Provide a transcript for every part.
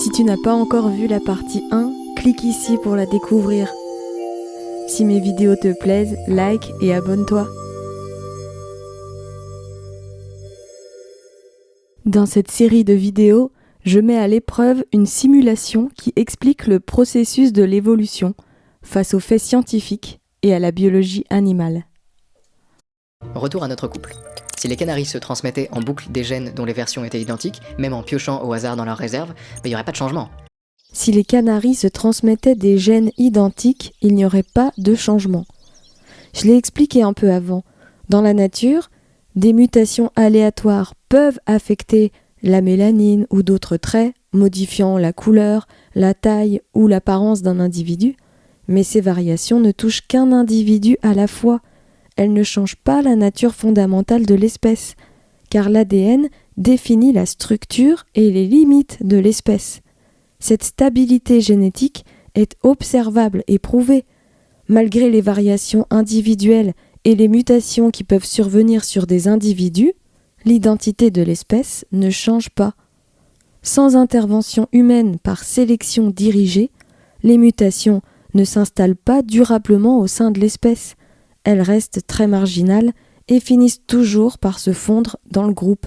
Si tu n'as pas encore vu la partie 1, clique ici pour la découvrir. Si mes vidéos te plaisent, like et abonne-toi. Dans cette série de vidéos, je mets à l'épreuve une simulation qui explique le processus de l'évolution face aux faits scientifiques et à la biologie animale. Retour à notre couple. Si les canaris se transmettaient en boucle des gènes dont les versions étaient identiques, même en piochant au hasard dans leurs réserves, il n'y aurait pas de changement. Si les canaris se transmettaient des gènes identiques, il n'y aurait pas de changement. Je l'ai expliqué un peu avant. Dans la nature, des mutations aléatoires peuvent affecter la mélanine ou d'autres traits, modifiant la couleur, la taille ou l'apparence d'un individu, mais ces variations ne touchent qu'un individu à la fois. Elles ne changent pas la nature fondamentale de l'espèce, car l'ADN définit la structure et les limites de l'espèce. Cette stabilité génétique est observable et prouvée. Malgré les variations individuelles et les mutations qui peuvent survenir sur des individus, l'identité de l'espèce ne change pas. Sans intervention humaine par sélection dirigée, les mutations ne s'installent pas durablement au sein de l'espèce. Elles restent très marginales et finissent toujours par se fondre dans le groupe,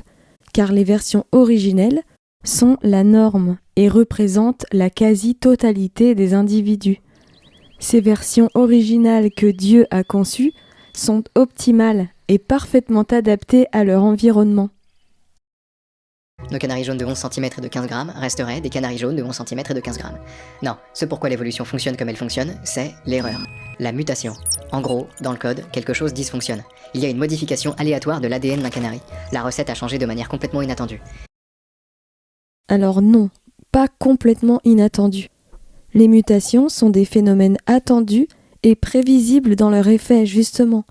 car les versions originelles sont la norme et représentent la quasi-totalité des individus. Ces versions originales que Dieu a conçues sont optimales et parfaitement adaptées à leur environnement. Nos canaris jaunes de 11 cm et de 15 grammes resteraient des canaris jaunes de 11 cm et de 15 grammes. Non, ce pourquoi l'évolution fonctionne comme elle fonctionne, c'est l'erreur, la mutation. En gros, dans le code, quelque chose dysfonctionne. Il y a une modification aléatoire de l'ADN d'un canari. La recette a changé de manière complètement inattendue. Alors non, pas complètement inattendue. Les mutations sont des phénomènes attendus et prévisibles dans leur effet, justement.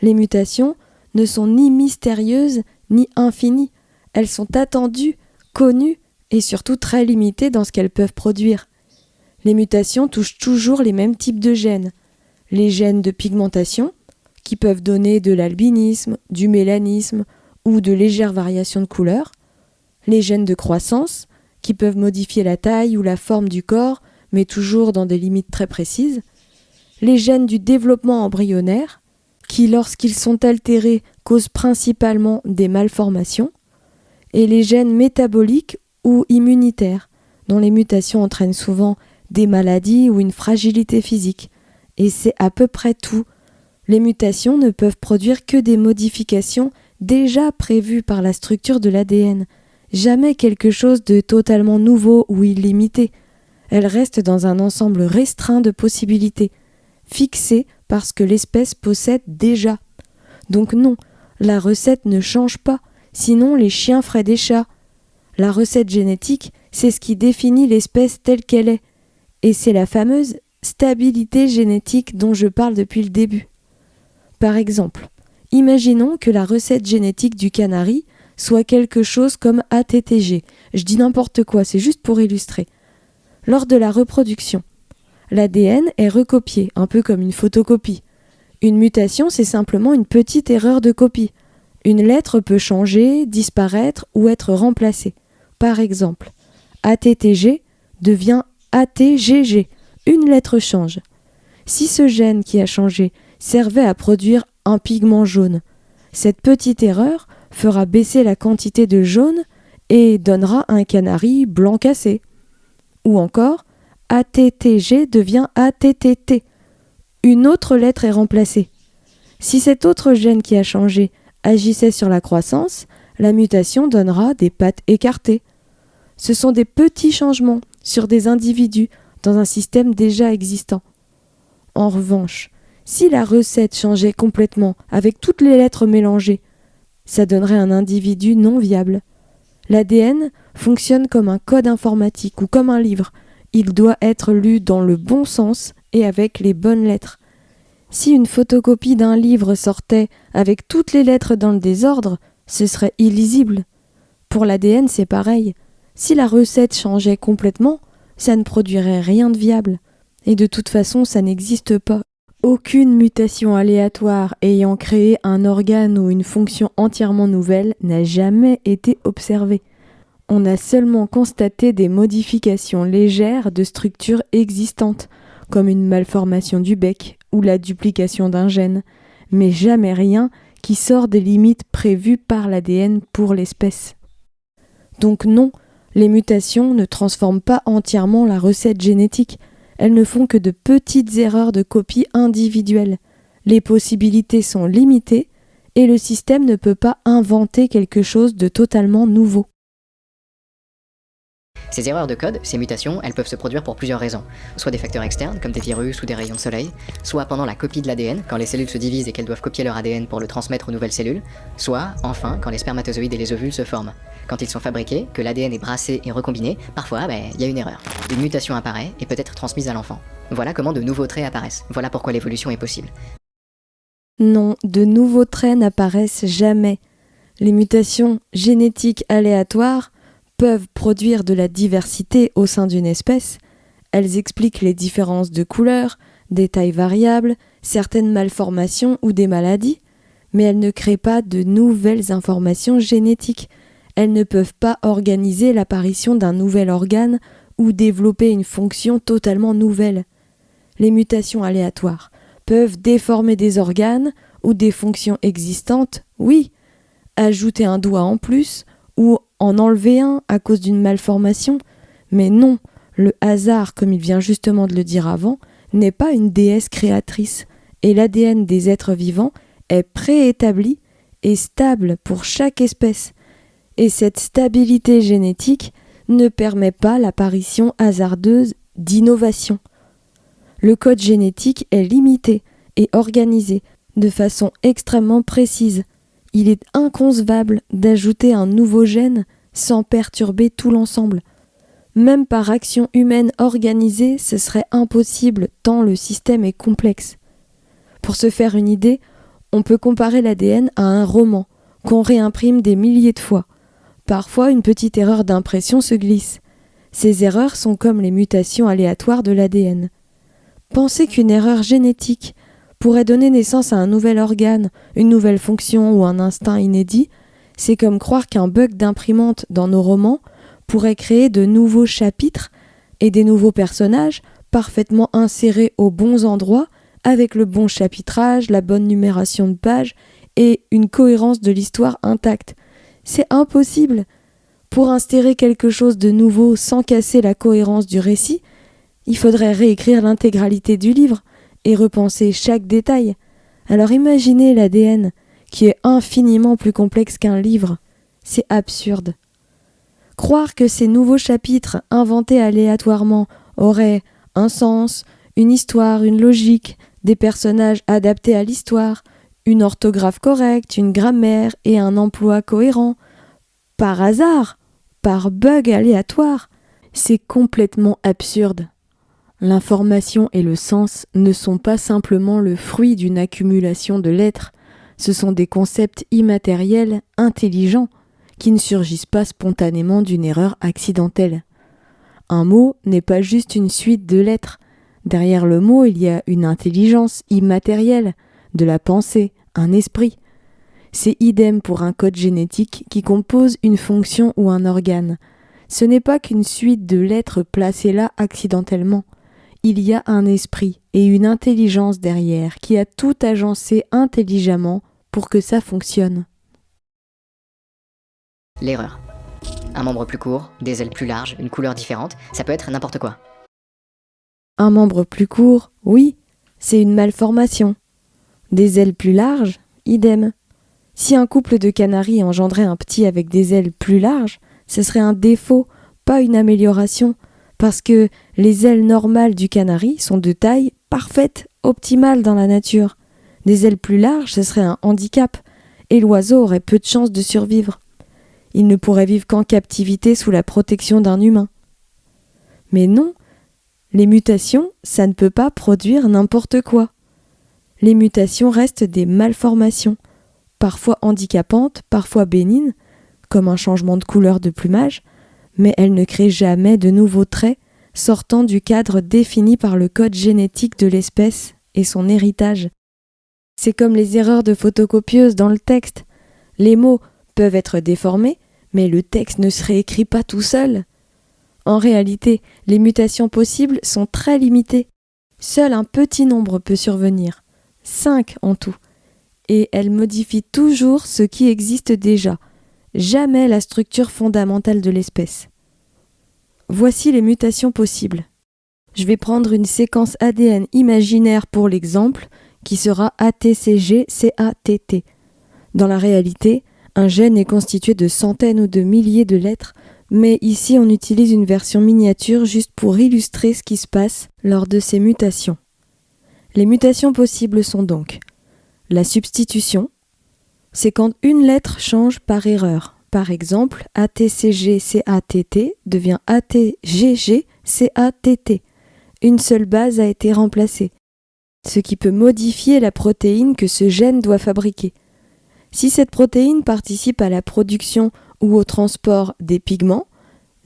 Les mutations ne sont ni mystérieuses ni infinies. Elles sont attendues, connues et surtout très limitées dans ce qu'elles peuvent produire. Les mutations touchent toujours les mêmes types de gènes. Les gènes de pigmentation, qui peuvent donner de l'albinisme, du mélanisme ou de légères variations de couleur. Les gènes de croissance, qui peuvent modifier la taille ou la forme du corps, mais toujours dans des limites très précises. Les gènes du développement embryonnaire, qui lorsqu'ils sont altérés causent principalement des malformations. Et les gènes métaboliques ou immunitaires, dont les mutations entraînent souvent des maladies ou une fragilité physique. Et c'est à peu près tout. Les mutations ne peuvent produire que des modifications déjà prévues par la structure de l'ADN, jamais quelque chose de totalement nouveau ou illimité. Elles restent dans un ensemble restreint de possibilités, fixées par ce que l'espèce possède déjà. Donc non, la recette ne change pas. Sinon, les chiens feraient des chats. La recette génétique, c'est ce qui définit l'espèce telle qu'elle est. Et c'est la fameuse stabilité génétique dont je parle depuis le début. Par exemple, imaginons que la recette génétique du canari soit quelque chose comme ATTG. Je dis n'importe quoi, c'est juste pour illustrer. Lors de la reproduction, l'ADN est recopié, un peu comme une photocopie. Une mutation, c'est simplement une petite erreur de copie. Une lettre peut changer, disparaître ou être remplacée. Par exemple, ATTG devient ATGG. Une lettre change. Si ce gène qui a changé servait à produire un pigment jaune, cette petite erreur fera baisser la quantité de jaune et donnera un canari blanc cassé. Ou encore, ATTG devient ATTT. Une autre lettre est remplacée. Si cet autre gène qui a changé agissait sur la croissance, la mutation donnera des pattes écartées. Ce sont des petits changements sur des individus dans un système déjà existant. En revanche, si la recette changeait complètement avec toutes les lettres mélangées, ça donnerait un individu non viable. L'ADN fonctionne comme un code informatique ou comme un livre. Il doit être lu dans le bon sens et avec les bonnes lettres. Si une photocopie d'un livre sortait avec toutes les lettres dans le désordre, ce serait illisible. Pour l'ADN, c'est pareil. Si la recette changeait complètement, ça ne produirait rien de viable. Et de toute façon, ça n'existe pas. Aucune mutation aléatoire ayant créé un organe ou une fonction entièrement nouvelle n'a jamais été observée. on a seulement constaté des modifications légères de structures existantes, comme une malformation du bec ou la duplication d'un gène, mais jamais rien qui sort des limites prévues par l'ADN pour l'espèce. Donc non, les mutations ne transforment pas entièrement la recette génétique, elles ne font que de petites erreurs de copie individuelles. Les possibilités sont limitées et le système ne peut pas inventer quelque chose de totalement nouveau. Ces erreurs de code, ces mutations, elles peuvent se produire pour plusieurs raisons. Soit des facteurs externes, comme des virus ou des rayons de soleil, soit pendant la copie de l'ADN, quand les cellules se divisent et qu'elles doivent copier leur ADN pour le transmettre aux nouvelles cellules, soit, enfin, quand les spermatozoïdes et les ovules se forment. Quand ils sont fabriqués, que l'ADN est brassé et recombiné, parfois, il y a une erreur. Une mutation apparaît et peut être transmise à l'enfant. Voilà comment de nouveaux traits apparaissent. Voilà pourquoi l'évolution est possible. Non, de nouveaux traits n'apparaissent jamais. Les mutations génétiques aléatoires peuvent produire de la diversité au sein d'une espèce. Elles expliquent les différences de couleur, des tailles variables, certaines malformations ou des maladies, mais elles ne créent pas de nouvelles informations génétiques. Elles ne peuvent pas organiser l'apparition d'un nouvel organe ou développer une fonction totalement nouvelle. Les mutations aléatoires peuvent déformer des organes ou des fonctions existantes, oui, ajouter un doigt en plus ou en enlever un à cause d'une malformation, mais non, le hasard, comme il vient justement de le dire avant, n'est pas une déesse créatrice, et l'ADN des êtres vivants est préétabli et stable pour chaque espèce, et cette stabilité génétique ne permet pas l'apparition hasardeuse d'innovation. Le code génétique est limité et organisé de façon extrêmement précise. Il est inconcevable d'ajouter un nouveau gène sans perturber tout l'ensemble. Même par action humaine organisée, ce serait impossible tant le système est complexe. Pour se faire une idée, on peut comparer l'ADN à un roman qu'on réimprime des milliers de fois. Parfois, une petite erreur d'impression se glisse. Ces erreurs sont comme les mutations aléatoires de l'ADN. Pensez qu'une erreur génétique pourrait donner naissance à un nouvel organe, une nouvelle fonction ou un instinct inédit, c'est comme croire qu'un bug d'imprimante dans nos romans pourrait créer de nouveaux chapitres et des nouveaux personnages parfaitement insérés aux bons endroits, avec le bon chapitrage, la bonne numération de pages et une cohérence de l'histoire intacte. C'est impossible. Pour insérer quelque chose de nouveau sans casser la cohérence du récit, il faudrait réécrire l'intégralité du livre et repenser chaque détail. Alors imaginez l'ADN, qui est infiniment plus complexe qu'un livre. C'est absurde. Croire que ces nouveaux chapitres, inventés aléatoirement, auraient un sens, une histoire, une logique, des personnages adaptés à l'histoire, une orthographe correcte, une grammaire et un emploi cohérent, par hasard, par bug aléatoire, c'est complètement absurde. L'information et le sens ne sont pas simplement le fruit d'une accumulation de lettres, ce sont des concepts immatériels, intelligents, qui ne surgissent pas spontanément d'une erreur accidentelle. Un mot n'est pas juste une suite de lettres. Derrière le mot, il y a une intelligence immatérielle, de la pensée, un esprit. C'est idem pour un code génétique qui compose une fonction ou un organe. Ce n'est pas qu'une suite de lettres placées là accidentellement. Il y a un esprit et une intelligence derrière qui a tout agencé intelligemment pour que ça fonctionne. L'erreur. Un membre plus court, des ailes plus larges, une couleur différente, ça peut être n'importe quoi. Un membre plus court, oui, c'est une malformation. Des ailes plus larges, idem. Si un couple de canaris engendrait un petit avec des ailes plus larges, ce serait un défaut, pas une amélioration, parce que les ailes normales du canari sont de taille parfaite, optimale dans la nature. Des ailes plus larges, ce serait un handicap, et l'oiseau aurait peu de chances de survivre. Il ne pourrait vivre qu'en captivité sous la protection d'un humain. Mais non, les mutations, ça ne peut pas produire n'importe quoi. Les mutations restent des malformations, parfois handicapantes, parfois bénignes, comme un changement de couleur de plumage, mais elles ne créent jamais de nouveaux traits sortant du cadre défini par le code génétique de l'espèce et son héritage. C'est comme les erreurs de photocopieuse dans le texte. Les mots peuvent être déformés, Mais le texte ne se réécrit pas tout seul. En réalité, les mutations possibles sont très limitées. Seul un petit nombre peut survenir, 5 en tout, et elles modifient toujours ce qui existe déjà, jamais la structure fondamentale de l'espèce. Voici les mutations possibles. Je vais prendre une séquence ADN imaginaire pour l'exemple, qui sera ATCG-CATT. Dans la réalité, un gène est constitué de centaines ou de milliers de lettres, mais ici on utilise une version miniature juste pour illustrer ce qui se passe lors de ces mutations. Les mutations possibles sont donc la substitution, c'est quand une lettre change par erreur. Par exemple, ATCG-CATT devient ATGG-CATT. Une seule base a été remplacée, ce qui peut modifier la protéine que ce gène doit fabriquer. Si cette protéine participe à la production ou au transport des pigments,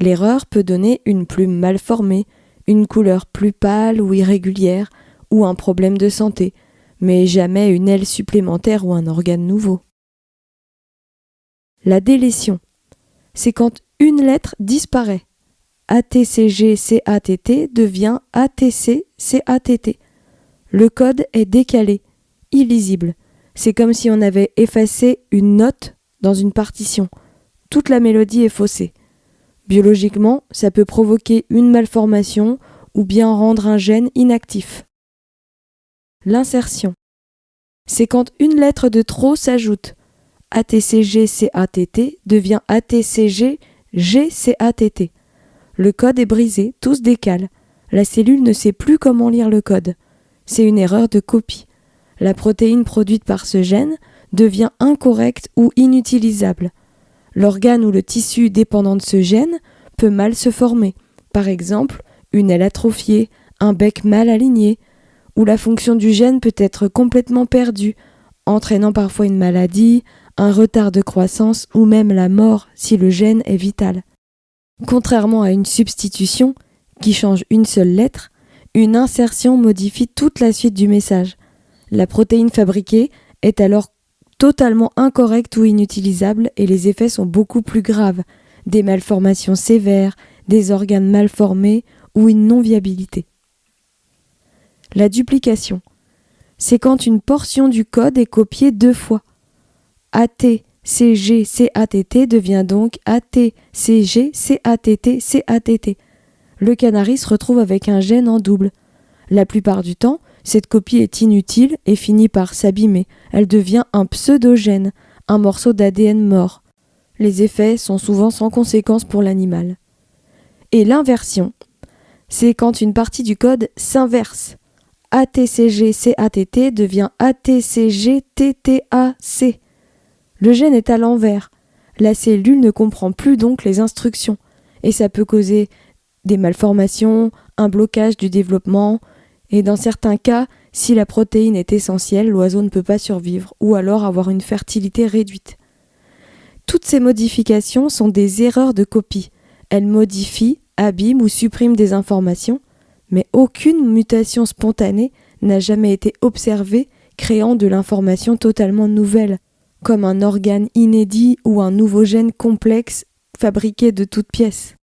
l'erreur peut donner une plume mal formée, une couleur plus pâle ou irrégulière, ou un problème de santé, mais jamais une aile supplémentaire ou un organe nouveau. La délétion, c'est quand une lettre disparaît. ATCG-CATT devient ATC-CATT. Le code est décalé, illisible. C'est comme si on avait effacé une note dans une partition. Toute la mélodie est faussée. Biologiquement, ça peut provoquer une malformation ou bien rendre un gène inactif. L'insertion, c'est quand une lettre de trop s'ajoute. ATCG-CATT devient ATCG-GCATT. Le code est brisé, tout se décale. La cellule ne sait plus comment lire le code. C'est une erreur de copie. La protéine produite par ce gène devient incorrecte ou inutilisable. L'organe ou le tissu dépendant de ce gène peut mal se former. Par exemple, une aile atrophiée, un bec mal aligné, ou la fonction du gène peut être complètement perdue, entraînant parfois une maladie, un retard de croissance ou même la mort si le gène est vital. Contrairement à une substitution, qui change une seule lettre, une insertion modifie toute la suite du message. La protéine fabriquée est alors totalement incorrecte ou inutilisable et les effets sont beaucoup plus graves, des malformations sévères, des organes mal formés ou une non-viabilité. La duplication, c'est quand une portion du code est copiée 2 fois. ATCG-CATT devient donc ATCG-CATT-CATT. Le canari se retrouve avec un gène en double. La plupart du temps, cette copie est inutile et finit par s'abîmer. Elle devient un pseudogène, un morceau d'ADN mort. Les effets sont souvent sans conséquence pour l'animal. Et l'inversion, c'est quand une partie du code s'inverse. ATCG-CATT devient ATCG-TTAC. Le gène est à l'envers. La cellule ne comprend plus donc les instructions et ça peut causer des malformations, un blocage du développement et dans certains cas, si la protéine est essentielle, l'oiseau ne peut pas survivre ou alors avoir une fertilité réduite. Toutes ces modifications sont des erreurs de copie. Elles modifient, abîment ou suppriment des informations, mais aucune mutation spontanée n'a jamais été observée créant de l'information totalement nouvelle, comme un organe inédit ou un nouveau gène complexe fabriqué de toutes pièces.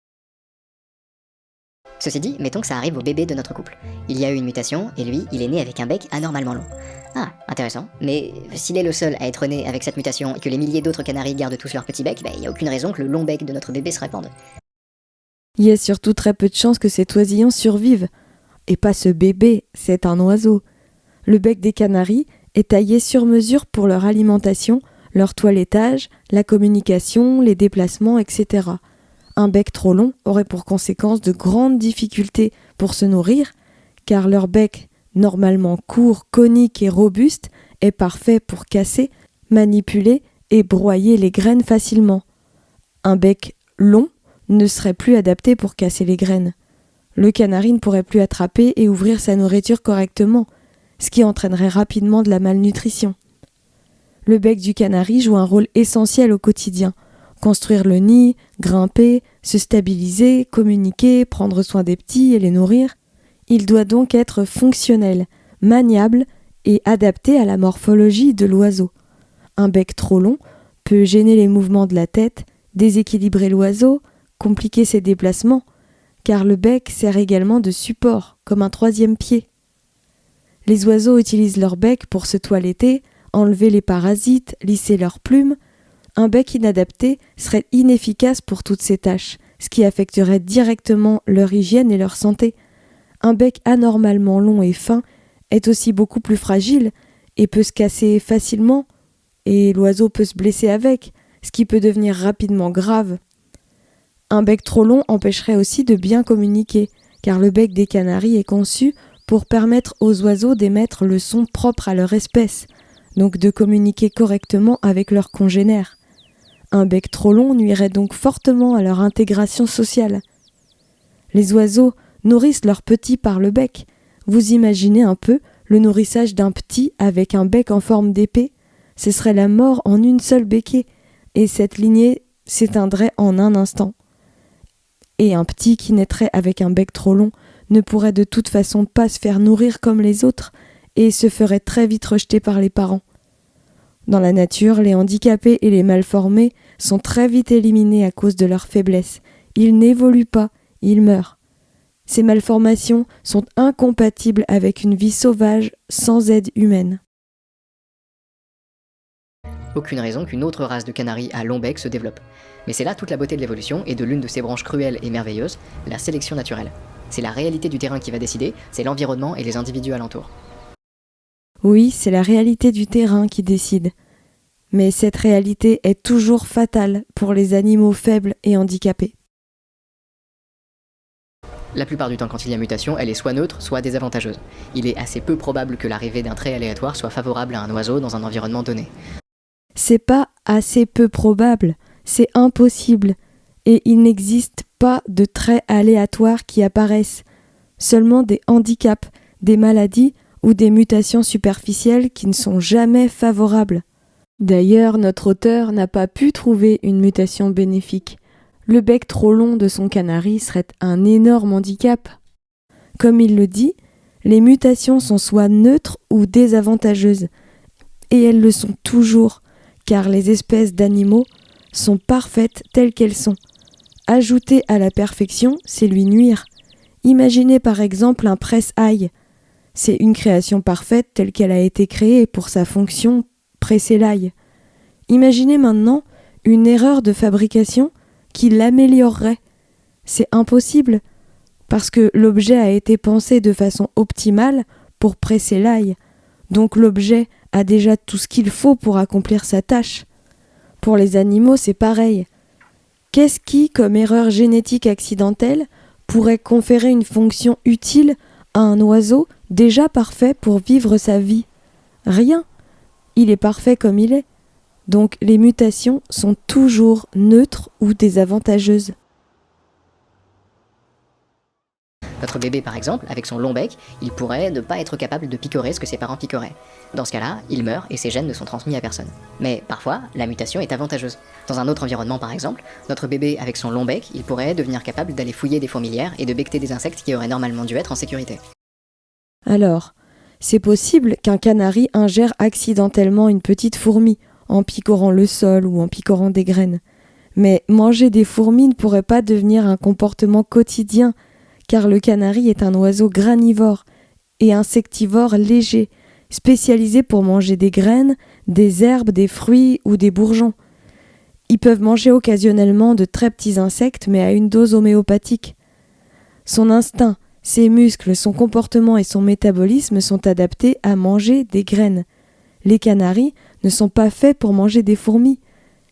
Ceci dit, mettons que ça arrive au bébé de notre couple. Il y a eu une mutation, et lui, il est né avec un bec anormalement long. Ah, intéressant. Mais s'il est le seul à être né avec cette mutation et que les milliers d'autres canaris gardent tous leur petit bec, il n'y a aucune raison que le long bec de notre bébé se répande. Il y a surtout très peu de chances que cet oisillon survive. Et pas ce bébé, c'est un oiseau. Le bec des canaris est taillé sur mesure pour leur alimentation, leur toilettage, la communication, les déplacements, etc. Un bec trop long aurait pour conséquence de grandes difficultés pour se nourrir, car leur bec, normalement court, conique et robuste, est parfait pour casser, manipuler et broyer les graines facilement. Un bec long ne serait plus adapté pour casser les graines. Le canari ne pourrait plus attraper et ouvrir sa nourriture correctement, ce qui entraînerait rapidement de la malnutrition. Le bec du canari joue un rôle essentiel au quotidien. Construire le nid, grimper, se stabiliser, communiquer, prendre soin des petits et les nourrir. Il doit donc être fonctionnel, maniable et adapté à la morphologie de l'oiseau. Un bec trop long peut gêner les mouvements de la tête déséquilibrer l'oiseau, compliquer ses déplacements, car le bec sert également de support, comme un troisième pied. Les oiseaux utilisent leur bec pour se toiletter, enlever les parasites, lisser leurs plumes. Un bec inadapté serait inefficace pour toutes ces tâches, ce qui affecterait directement leur hygiène et leur santé. Un bec anormalement long et fin est aussi beaucoup plus fragile et peut se casser facilement, et l'oiseau peut se blesser avec, ce qui peut devenir rapidement grave. Un bec trop long empêcherait aussi de bien communiquer, car le bec des canaris est conçu pour permettre aux oiseaux d'émettre le son propre à leur espèce, donc de communiquer correctement avec leurs congénères. Un bec trop long nuirait donc fortement à leur intégration sociale. Les oiseaux nourrissent leurs petits par le bec. Vous imaginez un peu le nourrissage d'un petit avec un bec en forme d'épée? Ce serait la mort en une seule becquée, et cette lignée s'éteindrait en un instant. Et un petit qui naîtrait avec un bec trop long ne pourrait de toute façon pas se faire nourrir comme les autres et se ferait très vite rejeter par les parents. Dans la nature, les handicapés et les malformés sont très vite éliminés à cause de leur faiblesse. Ils n'évoluent pas, ils meurent. Ces malformations sont incompatibles avec une vie sauvage sans aide humaine. Aucune raison qu'une autre race de canaris à long bec se développe. Mais c'est là toute la beauté de l'évolution et de l'une de ses branches cruelles et merveilleuses, la sélection naturelle. C'est la réalité du terrain qui va décider, c'est l'environnement et les individus alentours. Oui, c'est la réalité du terrain qui décide. Mais cette réalité est toujours fatale pour les animaux faibles et handicapés. La plupart du temps, quand il y a mutation, elle est soit neutre, soit désavantageuse. Il est assez peu probable que l'arrivée d'un trait aléatoire soit favorable à un oiseau dans un environnement donné. C'est pas assez peu probable, c'est impossible. Et il n'existe pas de traits aléatoires qui apparaissent, seulement des handicaps, des maladies ou des mutations superficielles qui ne sont jamais favorables. D'ailleurs, notre auteur n'a pas pu trouver une mutation bénéfique. Le bec trop long de son canari serait un énorme handicap. Comme il le dit, les mutations sont soit neutres ou désavantageuses, et elles le sont toujours, car les espèces d'animaux sont parfaites telles qu'elles sont. Ajouter à la perfection, c'est lui nuire. Imaginez par exemple un presse-ail. C'est une création parfaite telle qu'elle a été créée pour sa fonction, presser l'ail. Imaginez maintenant une erreur de fabrication qui l'améliorerait. C'est impossible, parce que l'objet a été pensé de façon optimale pour presser l'ail. Donc l'objet a déjà tout ce qu'il faut pour accomplir sa tâche. Pour les animaux, c'est pareil. Qu'est-ce qui, comme erreur génétique accidentelle, pourrait conférer une fonction utile à un oiseau déjà parfait pour vivre sa vie? Rien. Il est parfait comme il est. Donc les mutations sont toujours neutres ou désavantageuses. Notre bébé, par exemple, avec son long bec, il pourrait ne pas être capable de picorer ce que ses parents picoraient. Dans ce cas-là, il meurt et ses gènes ne sont transmis à personne. Mais parfois, la mutation est avantageuse. Dans un autre environnement, par exemple, notre bébé avec son long bec, il pourrait devenir capable d'aller fouiller des fourmilières et de becqueter des insectes qui auraient normalement dû être en sécurité. Alors, c'est possible qu'un canari ingère accidentellement une petite fourmi, en picorant le sol ou en picorant des graines. Mais manger des fourmis ne pourrait pas devenir un comportement quotidien, car le canari est un oiseau granivore et insectivore léger, spécialisé pour manger des graines, des herbes, des fruits ou des bourgeons. Ils peuvent manger occasionnellement de très petits insectes, mais à une dose homéopathique. Son instinct, ses muscles, son comportement et son métabolisme sont adaptés à manger des graines. Les canaris ne sont pas faits pour manger des fourmis.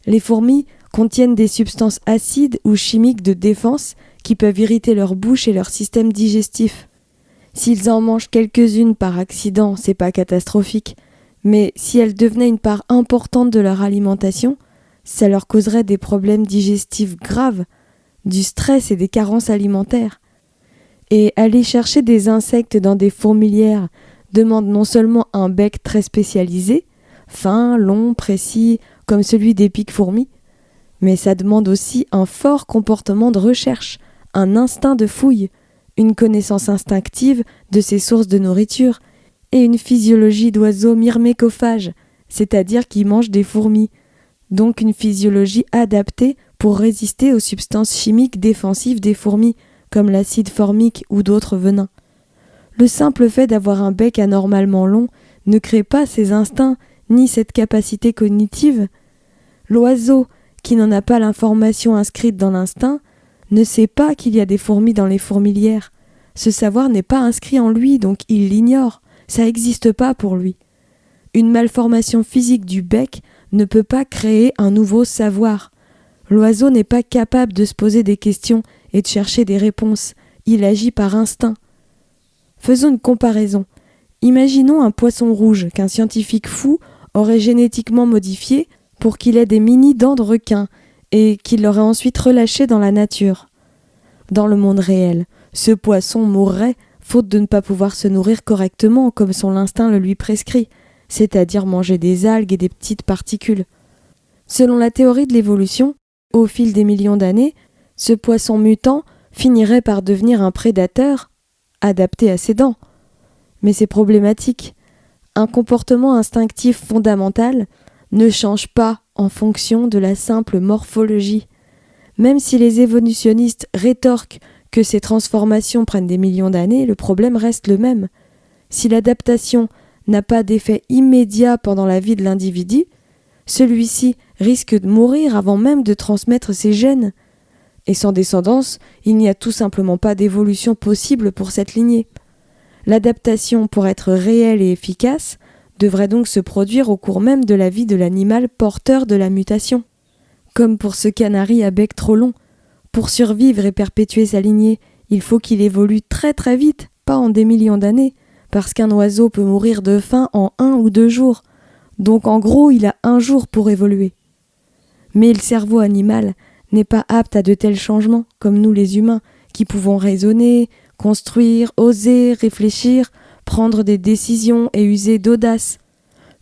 Les fourmis contiennent des substances acides ou chimiques de défense qui peuvent irriter leur bouche et leur système digestif. S'ils en mangent quelques-unes par accident, c'est pas catastrophique, mais si elles devenaient une part importante de leur alimentation, ça leur causerait des problèmes digestifs graves, du stress et des carences alimentaires. Et aller chercher des insectes dans des fourmilières demande non seulement un bec très spécialisé, fin, long, précis, comme celui des pics-fourmis, mais ça demande aussi un fort comportement de recherche, un instinct de fouille, une connaissance instinctive de ses sources de nourriture et une physiologie d'oiseau myrmécophage, c'est-à-dire qui mange des fourmis, donc une physiologie adaptée pour résister aux substances chimiques défensives des fourmis, comme l'acide formique ou d'autres venins. Le simple fait d'avoir un bec anormalement long ne crée pas ces instincts ni cette capacité cognitive. L'oiseau, qui n'en a pas l'information inscrite dans l'instinct, ne sait pas qu'il y a des fourmis dans les fourmilières. Ce savoir n'est pas inscrit en lui, donc il l'ignore. Ça n'existe pas pour lui. Une malformation physique du bec ne peut pas créer un nouveau savoir. L'oiseau n'est pas capable de se poser des questions et de chercher des réponses. Il agit par instinct. Faisons une comparaison. Imaginons un poisson rouge qu'un scientifique fou aurait génétiquement modifié pour qu'il ait des mini-dents de requin et qu'il l'aurait ensuite relâché dans la nature. Dans le monde réel, ce poisson mourrait faute de ne pas pouvoir se nourrir correctement comme son instinct le lui prescrit, c'est-à-dire manger des algues et des petites particules. Selon la théorie de l'évolution, au fil des millions d'années, ce poisson mutant finirait par devenir un prédateur adapté à ses dents. Mais c'est problématique. Un comportement instinctif fondamental ne change pas en fonction de la simple morphologie. Même si les évolutionnistes rétorquent que ces transformations prennent des millions d'années, le problème reste le même. Si l'adaptation n'a pas d'effet immédiat pendant la vie de l'individu, celui-ci risque de mourir avant même de transmettre ses gènes. Et sans descendance, il n'y a tout simplement pas d'évolution possible pour cette lignée. L'adaptation, pour être réelle et efficace, devrait donc se produire au cours même de la vie de l'animal porteur de la mutation. Comme pour ce canari à bec trop long. Pour survivre et perpétuer sa lignée, il faut qu'il évolue très très vite, pas en des millions d'années, parce qu'un oiseau peut mourir de faim en 1 ou 2 jours. Donc en gros, il a 1 jour pour évoluer. Mais le cerveau animal n'est pas apte à de tels changements, comme nous les humains, qui pouvons raisonner, construire, oser, réfléchir, prendre des décisions et user d'audace.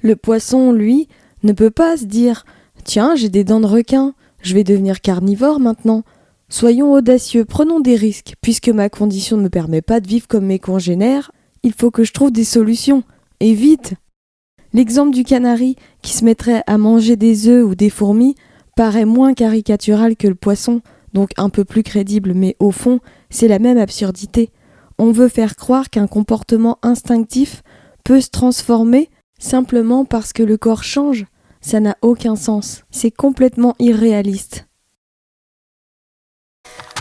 Le poisson, lui, ne peut pas se dire « Tiens, j'ai des dents de requin, je vais devenir carnivore maintenant. Soyons audacieux, prenons des risques. Puisque ma condition ne me permet pas de vivre comme mes congénères, il faut que je trouve des solutions. Et vite !» L'exemple du canari qui se mettrait à manger des œufs ou des fourmis paraît moins caricatural que le poisson, donc un peu plus crédible, mais au fond, c'est la même absurdité. On veut faire croire qu'un comportement instinctif peut se transformer simplement parce que le corps change. Ça n'a aucun sens. C'est complètement irréaliste.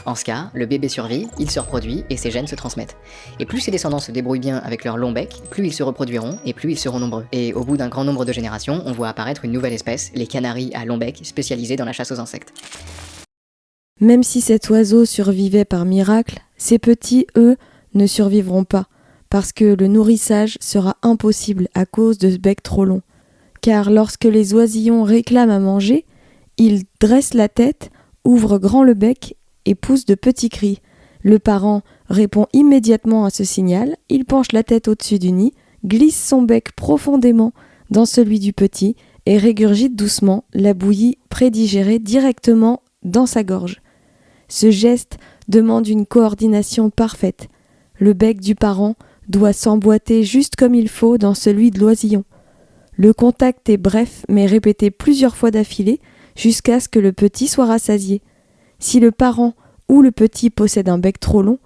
En ce cas, le bébé survit, il se reproduit et ses gènes se transmettent. Et plus ses descendants se débrouillent bien avec leur long bec, plus ils se reproduiront et plus ils seront nombreux. Et au bout d'un grand nombre de générations, on voit apparaître une nouvelle espèce, les canaris à long bec, spécialisés dans la chasse aux insectes. Même si cet oiseau survivait par miracle, ces petits, eux, ne survivront pas, parce que le nourrissage sera impossible à cause de ce bec trop long. Car lorsque les oisillons réclament à manger, ils dressent la tête, ouvrent grand le bec et poussent de petits cris. Le parent répond immédiatement à ce signal, il penche la tête au-dessus du nid, glisse son bec profondément dans celui du petit et régurgite doucement la bouillie prédigérée directement dans sa gorge. Ce geste demande une coordination parfaite. Le bec du parent doit s'emboîter juste comme il faut dans celui de l'oisillon. Le contact est bref mais répété plusieurs fois d'affilée jusqu'à ce que le petit soit rassasié. Si le parent ou le petit possède un bec trop long,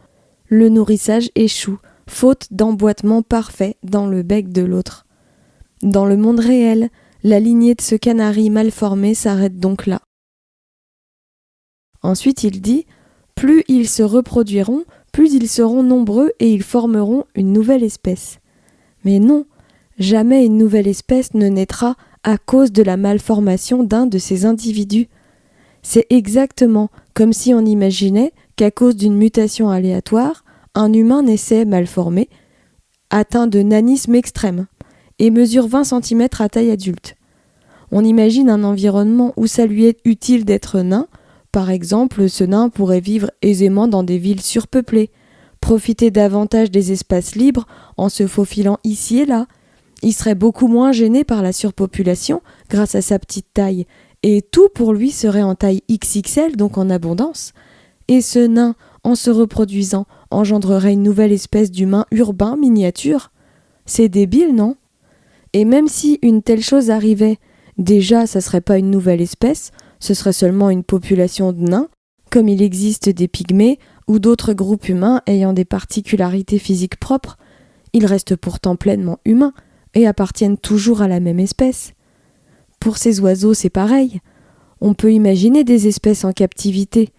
le nourrissage échoue, faute d'emboîtement parfait dans le bec de l'autre. Dans le monde réel, la lignée de ce canari mal formé s'arrête donc là. Ensuite, il dit « Plus ils se reproduiront, plus ils seront nombreux et ils formeront une nouvelle espèce. » Mais non, jamais une nouvelle espèce ne naîtra à cause de la malformation d'un de ces individus. C'est exactement comme si on imaginait qu'à cause d'une mutation aléatoire, un humain naissait mal formé, atteint de nanisme extrême, et mesure 20 cm à taille adulte. On imagine un environnement où ça lui est utile d'être nain. Par exemple, ce nain pourrait vivre aisément dans des villes surpeuplées, profiter davantage des espaces libres en se faufilant ici et là. Il serait beaucoup moins gêné par la surpopulation grâce à sa petite taille, et tout pour lui serait en taille XXL, donc en abondance. Et ce nain, en se reproduisant, engendrerait une nouvelle espèce d'humain urbain miniature. C'est débile, non ? Et même si une telle chose arrivait, déjà ça serait pas une nouvelle espèce, ce serait seulement une population de nains, comme il existe des pygmées ou d'autres groupes humains ayant des particularités physiques propres. Ils restent pourtant pleinement humains et appartiennent toujours à la même espèce. Pour ces oiseaux, c'est pareil. On peut imaginer des espèces en captivité,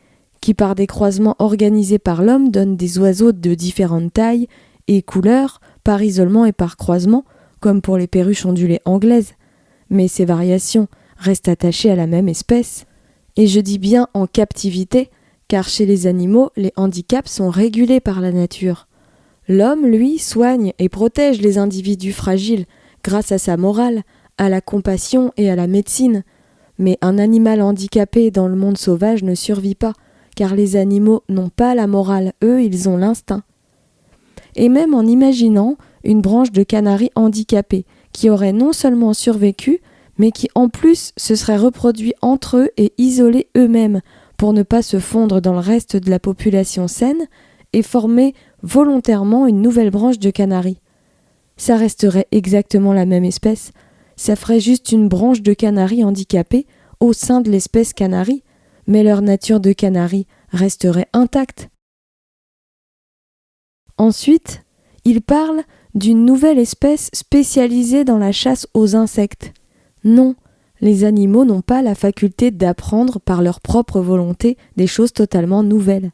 qui par des croisements organisés par l'homme donnent des oiseaux de différentes tailles et couleurs, par isolement et par croisement, comme pour les perruches ondulées anglaises. Mais ces variations restent attachées à la même espèce. Et je dis bien en captivité, car chez les animaux, les handicaps sont régulés par la nature. L'homme, lui, soigne et protège les individus fragiles grâce à sa morale, à la compassion et à la médecine. Mais un animal handicapé dans le monde sauvage ne survit pas, car les animaux n'ont pas la morale, eux, ils ont l'instinct. Et même en imaginant une branche de canaris handicapés qui aurait non seulement survécu, mais qui en plus se seraient reproduits entre eux et isolés eux-mêmes pour ne pas se fondre dans le reste de la population saine et former volontairement une nouvelle branche de canaris. Ça resterait exactement la même espèce, ça ferait juste une branche de canaris handicapés au sein de l'espèce canari, mais leur nature de canari resterait intacte. Ensuite, il parle d'une nouvelle espèce spécialisée dans la chasse aux insectes. Non, les animaux n'ont pas la faculté d'apprendre par leur propre volonté des choses totalement nouvelles.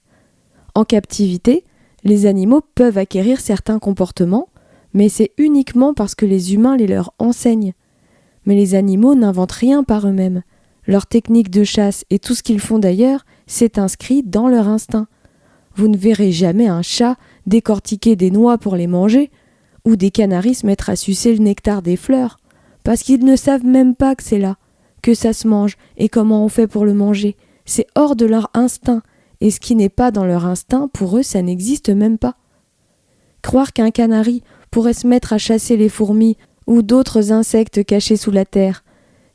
En captivité, les animaux peuvent acquérir certains comportements, mais c'est uniquement parce que les humains les leur enseignent. Mais les animaux n'inventent rien par eux-mêmes. Leur technique de chasse et tout ce qu'ils font d'ailleurs, c'est inscrit dans leur instinct. Vous ne verrez jamais un chat décortiquer des noix pour les manger, ou des canaris se mettre à sucer le nectar des fleurs, parce qu'ils ne savent même pas que c'est là, que ça se mange et comment on fait pour le manger. C'est hors de leur instinct, et ce qui n'est pas dans leur instinct, pour eux, ça n'existe même pas. Croire qu'un canari pourrait se mettre à chasser les fourmis ou d'autres insectes cachés sous la terre,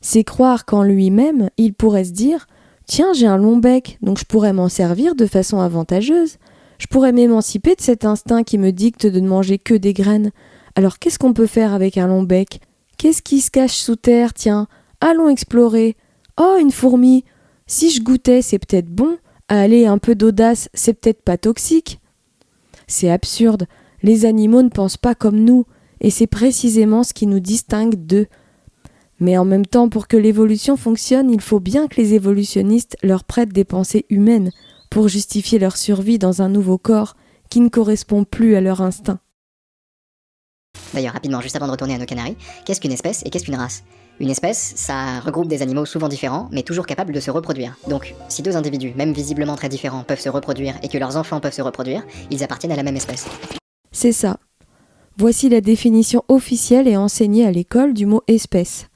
c'est croire qu'en lui-même, il pourrait se dire « Tiens, j'ai un long bec, donc je pourrais m'en servir de façon avantageuse. Je pourrais m'émanciper de cet instinct qui me dicte de ne manger que des graines. Alors qu'est-ce qu'on peut faire avec un long bec ? Qu'est-ce qui se cache sous terre ? Tiens, allons explorer. Oh, une fourmi. Si je goûtais, c'est peut-être bon. Allez, un peu d'audace, c'est peut-être pas toxique. » C'est absurde. Les animaux ne pensent pas comme nous, et c'est précisément ce qui nous distingue d'eux. Mais en même temps, pour que l'évolution fonctionne, il faut bien que les évolutionnistes leur prêtent des pensées humaines pour justifier leur survie dans un nouveau corps qui ne correspond plus à leur instinct. D'ailleurs, rapidement, juste avant de retourner à nos canaris, qu'est-ce qu'une espèce et qu'est-ce qu'une race ? Une espèce, ça regroupe des animaux souvent différents, mais toujours capables de se reproduire. Donc, si deux individus, même visiblement très différents, peuvent se reproduire et que leurs enfants peuvent se reproduire, ils appartiennent à la même espèce. C'est ça. Voici la définition officielle et enseignée à l'école du mot espèce.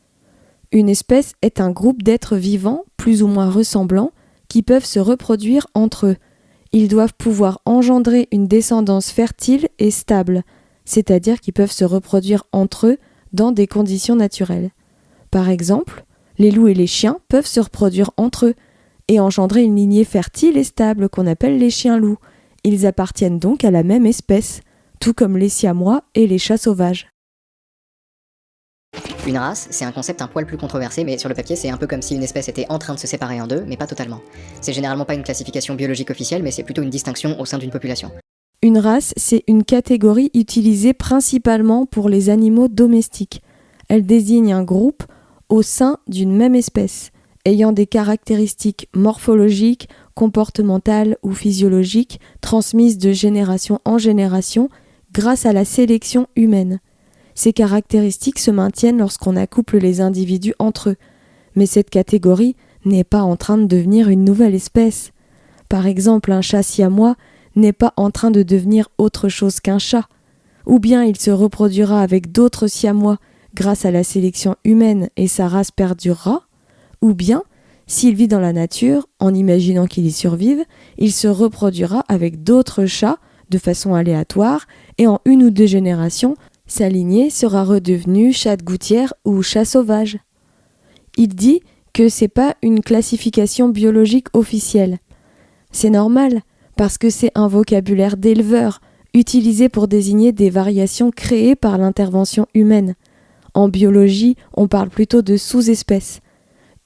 Une espèce est un groupe d'êtres vivants, plus ou moins ressemblants, qui peuvent se reproduire entre eux. Ils doivent pouvoir engendrer une descendance fertile et stable, c'est-à-dire qu'ils peuvent se reproduire entre eux dans des conditions naturelles. Par exemple, les loups et les chiens peuvent se reproduire entre eux et engendrer une lignée fertile et stable qu'on appelle les chiens-loups. Ils appartiennent donc à la même espèce, tout comme les siamois et les chats sauvages. Une race, c'est un concept un poil plus controversé, mais sur le papier, c'est un peu comme si une espèce était en train de se séparer en deux, mais pas totalement. C'est généralement pas une classification biologique officielle, mais c'est plutôt une distinction au sein d'une population. Une race, c'est une catégorie utilisée principalement pour les animaux domestiques. Elle désigne un groupe au sein d'une même espèce, ayant des caractéristiques morphologiques, comportementales ou physiologiques transmises de génération en génération grâce à la sélection humaine. Ces caractéristiques se maintiennent lorsqu'on accouple les individus entre eux, mais cette catégorie n'est pas en train de devenir une nouvelle espèce. Par exemple, un chat siamois n'est pas en train de devenir autre chose qu'un chat, ou bien il se reproduira avec d'autres siamois grâce à la sélection humaine et sa race perdurera, ou bien, s'il vit dans la nature, en imaginant qu'il y survive, il se reproduira avec d'autres chats de façon aléatoire et en une ou deux générations, sa lignée sera redevenue chat de gouttière ou chat sauvage. Il dit que c'est pas une classification biologique officielle. C'est normal, parce que c'est un vocabulaire d'éleveur, utilisé pour désigner des variations créées par l'intervention humaine. En biologie, on parle plutôt de sous-espèces.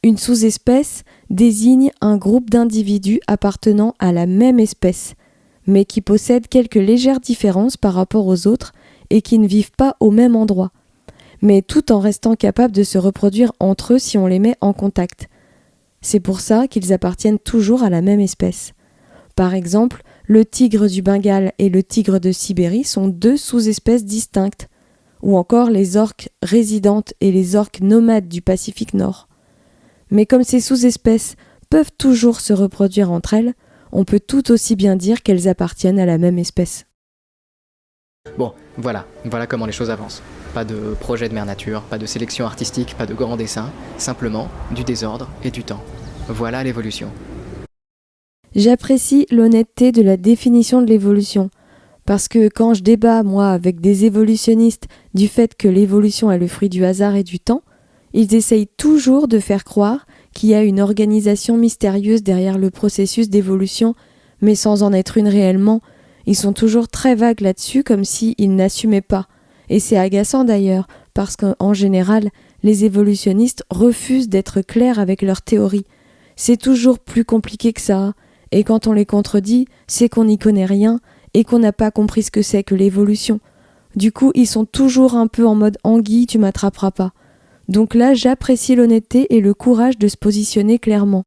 Une sous-espèce désigne un groupe d'individus appartenant à la même espèce, mais qui possèdent quelques légères différences par rapport aux autres et qui ne vivent pas au même endroit, mais tout en restant capables de se reproduire entre eux si on les met en contact. C'est pour ça qu'ils appartiennent toujours à la même espèce. Par exemple, le tigre du Bengale et le tigre de Sibérie sont deux sous-espèces distinctes, ou encore les orques résidentes et les orques nomades du Pacifique Nord. Mais comme ces sous-espèces peuvent toujours se reproduire entre elles, on peut tout aussi bien dire qu'elles appartiennent à la même espèce. Bon, voilà comment les choses avancent. Pas de projet de mère nature, pas de sélection artistique, pas de grands dessins, simplement du désordre et du temps. Voilà l'évolution. J'apprécie l'honnêteté de la définition de l'évolution, parce que quand je débat, moi, avec des évolutionnistes du fait que l'évolution est le fruit du hasard et du temps, ils essayent toujours de faire croire qu'il y a une organisation mystérieuse derrière le processus d'évolution, mais sans en être une réellement. Ils sont toujours très vagues là-dessus, comme s'ils n'assumaient pas. Et c'est agaçant d'ailleurs, parce qu'en général, les évolutionnistes refusent d'être clairs avec leurs théories. C'est toujours plus compliqué que ça, et quand on les contredit, c'est qu'on n'y connaît rien, et qu'on n'a pas compris ce que c'est que l'évolution. Du coup, ils sont toujours un peu en mode « anguille, tu m'attraperas pas ». Donc là, j'apprécie l'honnêteté et le courage de se positionner clairement.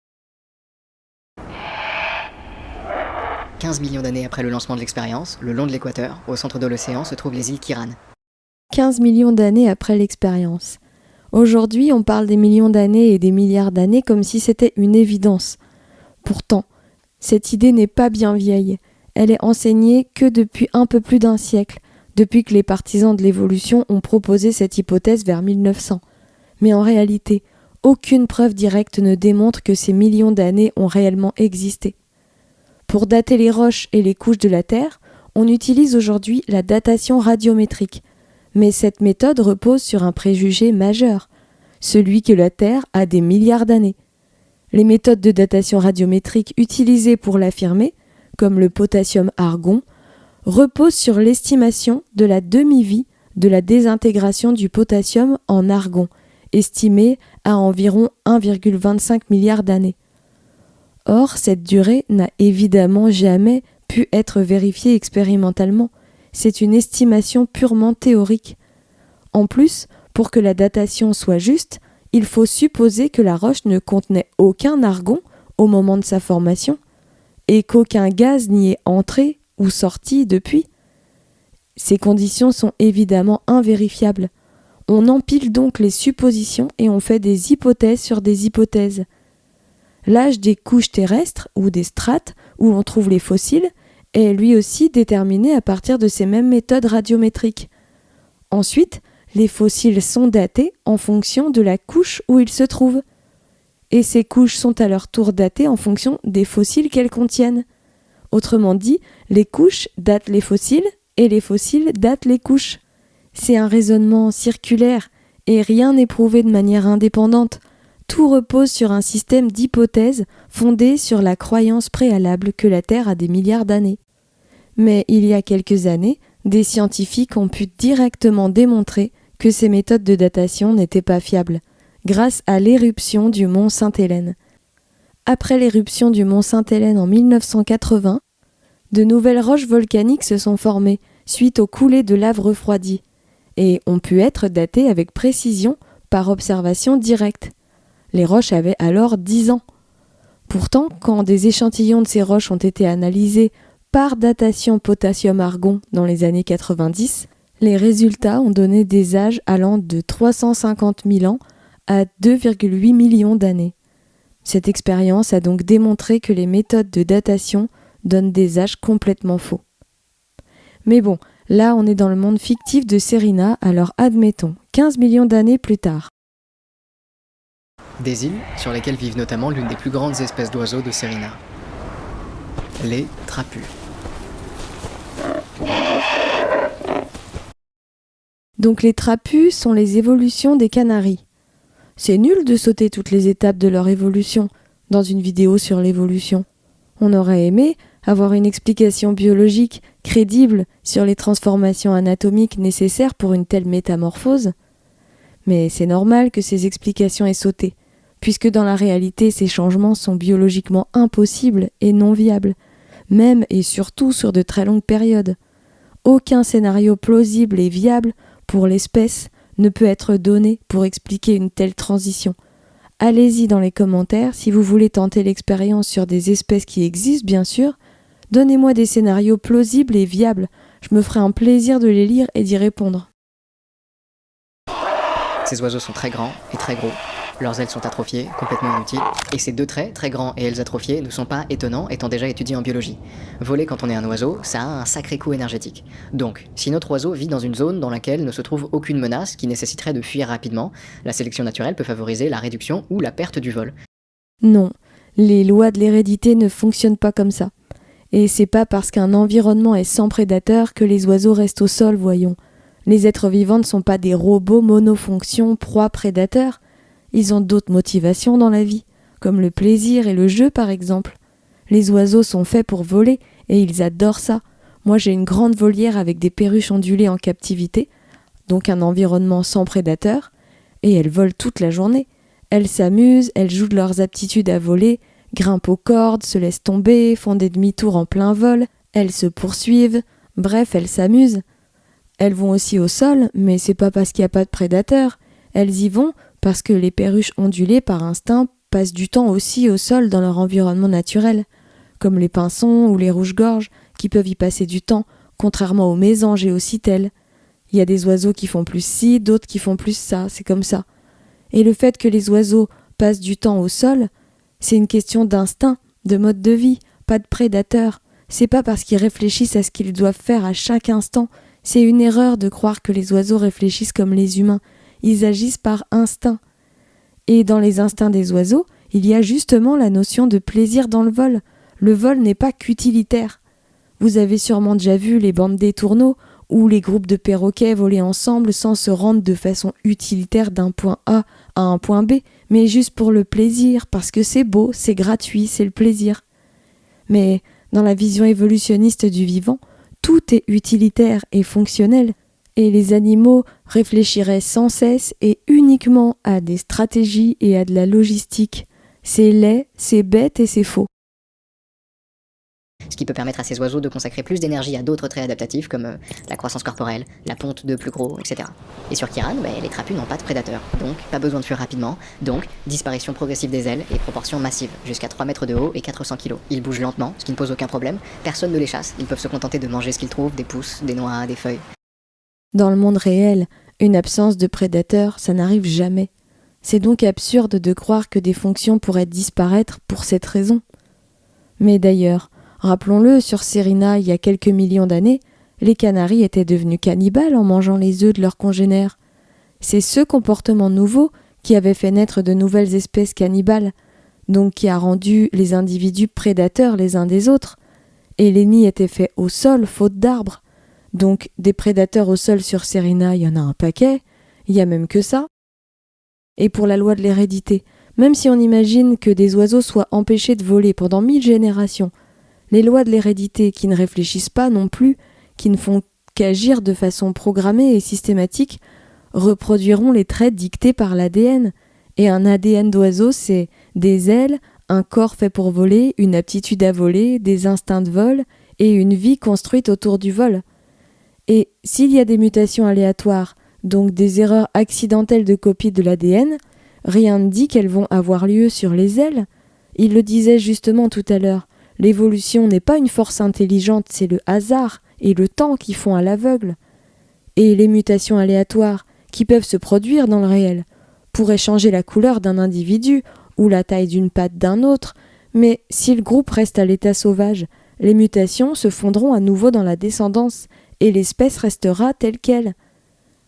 15 millions d'années après le lancement de l'expérience, le long de l'équateur, au centre de l'océan, se trouvent les îles Kiran. 15 millions d'années après l'expérience. Aujourd'hui, on parle des millions d'années et des milliards d'années comme si c'était une évidence. Pourtant, cette idée n'est pas bien vieille. Elle est enseignée que depuis un peu plus d'un siècle, depuis que les partisans de l'évolution ont proposé cette hypothèse vers 1900. Mais en réalité, aucune preuve directe ne démontre que ces millions d'années ont réellement existé. Pour dater les roches et les couches de la Terre, on utilise aujourd'hui la datation radiométrique. Mais cette méthode repose sur un préjugé majeur, celui que la Terre a des milliards d'années. Les méthodes de datation radiométrique utilisées pour l'affirmer, comme le potassium-argon, reposent sur l'estimation de la demi-vie de la désintégration du potassium en argon, estimée à environ 1,25 milliard d'années. Or, cette durée n'a évidemment jamais pu être vérifiée expérimentalement. C'est une estimation purement théorique. En plus, pour que la datation soit juste, il faut supposer que la roche ne contenait aucun argon au moment de sa formation et qu'aucun gaz n'y est entré ou sorti depuis. Ces conditions sont évidemment invérifiables. On empile donc les suppositions et on fait des hypothèses sur des hypothèses. L'âge des couches terrestres ou des strates où on trouve les fossiles est lui aussi déterminé à partir de ces mêmes méthodes radiométriques. Ensuite, les fossiles sont datés en fonction de la couche où ils se trouvent. Et ces couches sont à leur tour datées en fonction des fossiles qu'elles contiennent. Autrement dit, les couches datent les fossiles et les fossiles datent les couches. C'est un raisonnement circulaire et rien n'est prouvé de manière indépendante. Tout repose sur un système d'hypothèses fondé sur la croyance préalable que la Terre a des milliards d'années. Mais il y a quelques années, des scientifiques ont pu directement démontrer que ces méthodes de datation n'étaient pas fiables, grâce à l'éruption du mont Sainte-Hélène. Après l'éruption du mont Sainte-Hélène en 1980, de nouvelles roches volcaniques se sont formées suite aux coulées de lave refroidie et ont pu être datées avec précision par observation directe. Les roches avaient alors 10 ans. Pourtant, quand des échantillons de ces roches ont été analysés par datation potassium-argon dans les années 90, les résultats ont donné des âges allant de 350 000 ans à 2,8 millions d'années. Cette expérience a donc démontré que les méthodes de datation donnent des âges complètement faux. Mais bon, là on est dans le monde fictif de Serena, alors admettons, 15 millions d'années plus tard. Des îles sur lesquelles vivent notamment l'une des plus grandes espèces d'oiseaux de Serena, les trapus. Donc les trapus sont les évolutions des canaris. C'est nul de sauter toutes les étapes de leur évolution dans une vidéo sur l'évolution. On aurait aimé avoir une explication biologique crédible sur les transformations anatomiques nécessaires pour une telle métamorphose. Mais c'est normal que ces explications aient sauté, puisque dans la réalité ces changements sont biologiquement impossibles et non viables, même et surtout sur de très longues périodes. Aucun scénario plausible et viable pour l'espèce ne peut être donné pour expliquer une telle transition. Allez-y dans les commentaires si vous voulez tenter l'expérience sur des espèces qui existent bien sûr. Donnez-moi des scénarios plausibles et viables, je me ferai un plaisir de les lire et d'y répondre. Ces oiseaux sont très grands et très gros. Leurs ailes sont atrophiées, complètement inutiles, et ces deux traits, très grands et ailes atrophiées, ne sont pas étonnants étant déjà étudiés en biologie. Voler quand on est un oiseau, ça a un sacré coût énergétique. Donc, si notre oiseau vit dans une zone dans laquelle ne se trouve aucune menace qui nécessiterait de fuir rapidement, la sélection naturelle peut favoriser la réduction ou la perte du vol. Non, les lois de l'hérédité ne fonctionnent pas comme ça. Et c'est pas parce qu'un environnement est sans prédateurs que les oiseaux restent au sol, voyons. Les êtres vivants ne sont pas des robots monofonctions proie-prédateurs. Ils ont d'autres motivations dans la vie, comme le plaisir et le jeu par exemple. Les oiseaux sont faits pour voler et ils adorent ça. Moi j'ai une grande volière avec des perruches ondulées en captivité, donc un environnement sans prédateurs, et elles volent toute la journée. Elles s'amusent, elles jouent de leurs aptitudes à voler, grimpent aux cordes, se laissent tomber, font des demi-tours en plein vol, elles se poursuivent, bref elles s'amusent. Elles vont aussi au sol, mais c'est pas parce qu'il n'y a pas de prédateurs. Elles y vont parce que les perruches ondulées par instinct passent du temps aussi au sol dans leur environnement naturel, comme les pinsons ou les rouges-gorges qui peuvent y passer du temps, contrairement aux mésanges et aux citelles. Il y a des oiseaux qui font plus ci, d'autres qui font plus ça, c'est comme ça. Et le fait que les oiseaux passent du temps au sol, c'est une question d'instinct, de mode de vie, pas de prédateurs. C'est pas parce qu'ils réfléchissent à ce qu'ils doivent faire à chaque instant. C'est une erreur de croire que les oiseaux réfléchissent comme les humains. Ils agissent par instinct. Et dans les instincts des oiseaux, il y a justement la notion de plaisir dans le vol. Le vol n'est pas qu'utilitaire. Vous avez sûrement déjà vu les bandes d'étourneaux ou les groupes de perroquets voler ensemble sans se rendre de façon utilitaire d'un point A à un point B, mais juste pour le plaisir, parce que c'est beau, c'est gratuit, c'est le plaisir. Mais dans la vision évolutionniste du vivant, tout est utilitaire et fonctionnel, et les animaux réfléchiraient sans cesse et uniquement à des stratégies et à de la logistique. C'est laid, c'est bête et c'est faux. Ce qui peut permettre à ces oiseaux de consacrer plus d'énergie à d'autres traits adaptatifs comme la croissance corporelle, la ponte d'œufs plus gros, etc. Et sur Kiran, les trapus n'ont pas de prédateurs, donc pas besoin de fuir rapidement, donc disparition progressive des ailes et proportion massive, jusqu'à 3 mètres de haut et 400 kg. Ils bougent lentement, ce qui ne pose aucun problème, personne ne les chasse, ils peuvent se contenter de manger ce qu'ils trouvent, des pousses, des noix, des feuilles. Dans le monde réel, une absence de prédateurs, ça n'arrive jamais. C'est donc absurde de croire que des fonctions pourraient disparaître pour cette raison. Mais d'ailleurs, rappelons-le, sur Serena, il y a quelques millions d'années, les canaris étaient devenus cannibales en mangeant les œufs de leurs congénères. C'est ce comportement nouveau qui avait fait naître de nouvelles espèces cannibales, donc qui a rendu les individus prédateurs les uns des autres. Et les nids étaient faits au sol, faute d'arbres. Donc des prédateurs au sol sur Serena, il y en a un paquet, il y a même que ça. Et pour la loi de l'hérédité, même si on imagine que des oiseaux soient empêchés de voler pendant 1000 générations, les lois de l'hérédité qui ne réfléchissent pas non plus, qui ne font qu'agir de façon programmée et systématique, reproduiront les traits dictés par l'ADN. Et un ADN d'oiseau, c'est des ailes, un corps fait pour voler, une aptitude à voler, des instincts de vol et une vie construite autour du vol. Et s'il y a des mutations aléatoires, donc des erreurs accidentelles de copie de l'ADN, rien ne dit qu'elles vont avoir lieu sur les ailes. Il le disait justement tout à l'heure, l'évolution n'est pas une force intelligente, c'est le hasard et le temps qui font à l'aveugle. Et les mutations aléatoires, qui peuvent se produire dans le réel, pourraient changer la couleur d'un individu ou la taille d'une patte d'un autre, mais si le groupe reste à l'état sauvage, les mutations se fondront à nouveau dans la descendance et l'espèce restera telle qu'elle.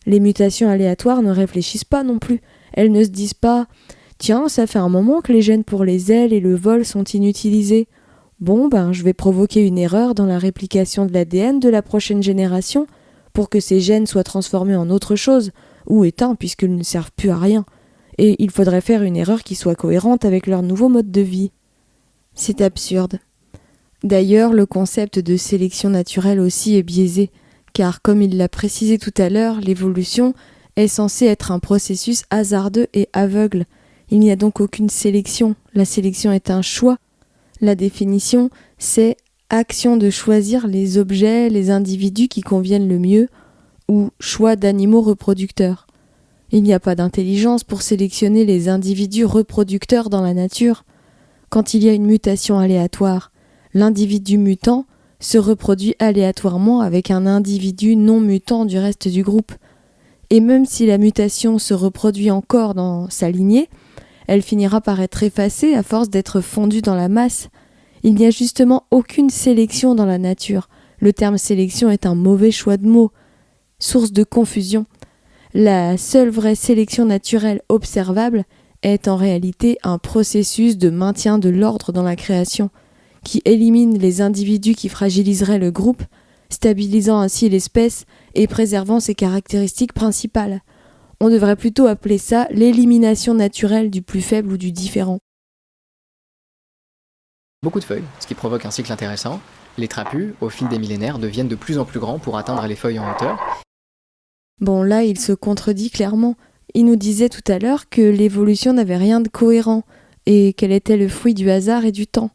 Les mutations aléatoires ne réfléchissent pas non plus. Elles ne se disent pas « Tiens, ça fait un moment que les gènes pour les ailes et le vol sont inutilisés. Bon, je vais provoquer une erreur dans la réplication de l'ADN de la prochaine génération pour que ces gènes soient transformés en autre chose ou éteints puisqu'ils ne servent plus à rien. Et il faudrait faire une erreur qui soit cohérente avec leur nouveau mode de vie. » C'est absurde. D'ailleurs, le concept de sélection naturelle aussi est biaisé, car comme il l'a précisé tout à l'heure, l'évolution est censée être un processus hasardeux et aveugle, Il n'y a donc aucune sélection. La sélection est un choix. La définition, c'est action de choisir les objets, les individus qui conviennent le mieux, ou choix d'animaux reproducteurs. Il n'y a pas d'intelligence pour sélectionner les individus reproducteurs dans la nature. Quand il y a une mutation aléatoire, l'individu mutant se reproduit aléatoirement avec un individu non mutant du reste du groupe. Et même si la mutation se reproduit encore dans sa lignée, elle finira par être effacée à force d'être fondue dans la masse. Il n'y a justement aucune sélection dans la nature. Le terme sélection est un mauvais choix de mots, source de confusion. La seule vraie sélection naturelle observable est en réalité un processus de maintien de l'ordre dans la création, qui élimine les individus qui fragiliseraient le groupe, stabilisant ainsi l'espèce et préservant ses caractéristiques principales. On devrait plutôt appeler ça l'élimination naturelle du plus faible ou du différent. Beaucoup de feuilles, ce qui provoque un cycle intéressant. Les trapus, au fil des millénaires, deviennent de plus en plus grands pour atteindre les feuilles en hauteur. Bon, là, il se contredit clairement. Il nous disait tout à l'heure que l'évolution n'avait rien de cohérent et qu'elle était le fruit du hasard et du temps.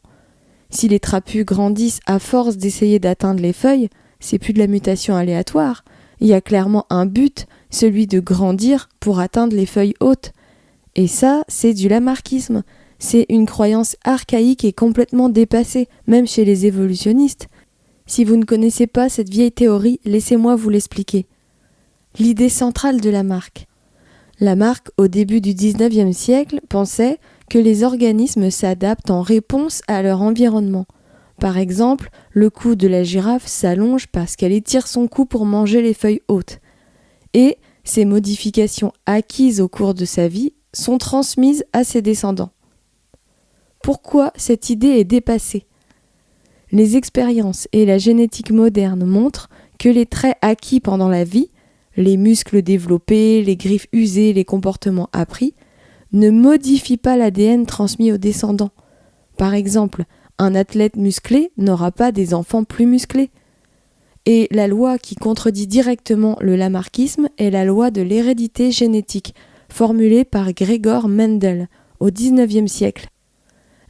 Si les trapus grandissent à force d'essayer d'atteindre les feuilles, c'est plus de la mutation aléatoire. Il y a clairement un but, celui de grandir pour atteindre les feuilles hautes. Et ça, c'est du lamarckisme. C'est une croyance archaïque et complètement dépassée, même chez les évolutionnistes. Si vous ne connaissez pas cette vieille théorie, laissez-moi vous l'expliquer. L'idée centrale de Lamarck. Lamarck, au début du XIXe siècle, pensait que les organismes s'adaptent en réponse à leur environnement. Par exemple, le cou de la girafe s'allonge parce qu'elle étire son cou pour manger les feuilles hautes. Et ces modifications acquises au cours de sa vie sont transmises à ses descendants. Pourquoi cette idée est dépassée ? Les expériences et la génétique moderne montrent que les traits acquis pendant la vie, les muscles développés, les griffes usées, les comportements appris, ne modifient pas l'ADN transmis aux descendants. Par exemple, un athlète musclé n'aura pas des enfants plus musclés. Et la loi qui contredit directement le lamarckisme est la loi de l'hérédité génétique, formulée par Gregor Mendel au XIXe siècle.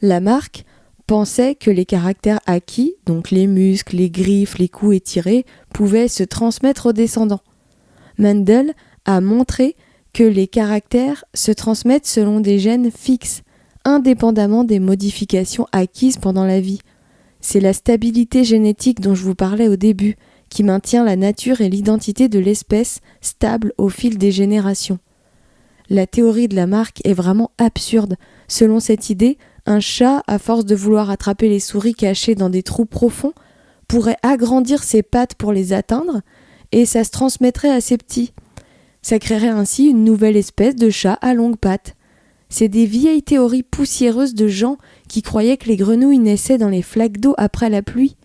Lamarck pensait que les caractères acquis, donc les muscles, les griffes, les coups étirés, pouvaient se transmettre aux descendants. Mendel a montré que les caractères se transmettent selon des gènes fixes, indépendamment des modifications acquises pendant la vie. C'est la stabilité génétique dont je vous parlais au début, qui maintient la nature et l'identité de l'espèce stable au fil des générations. La théorie de Lamarck est vraiment absurde. Selon cette idée, un chat, à force de vouloir attraper les souris cachées dans des trous profonds, pourrait agrandir ses pattes pour les atteindre, et ça se transmettrait à ses petits. Ça créerait ainsi une nouvelle espèce de chat à longues pattes. C'est des vieilles théories poussiéreuses de gens qui croyaient que les grenouilles naissaient dans les flaques d'eau après la pluie.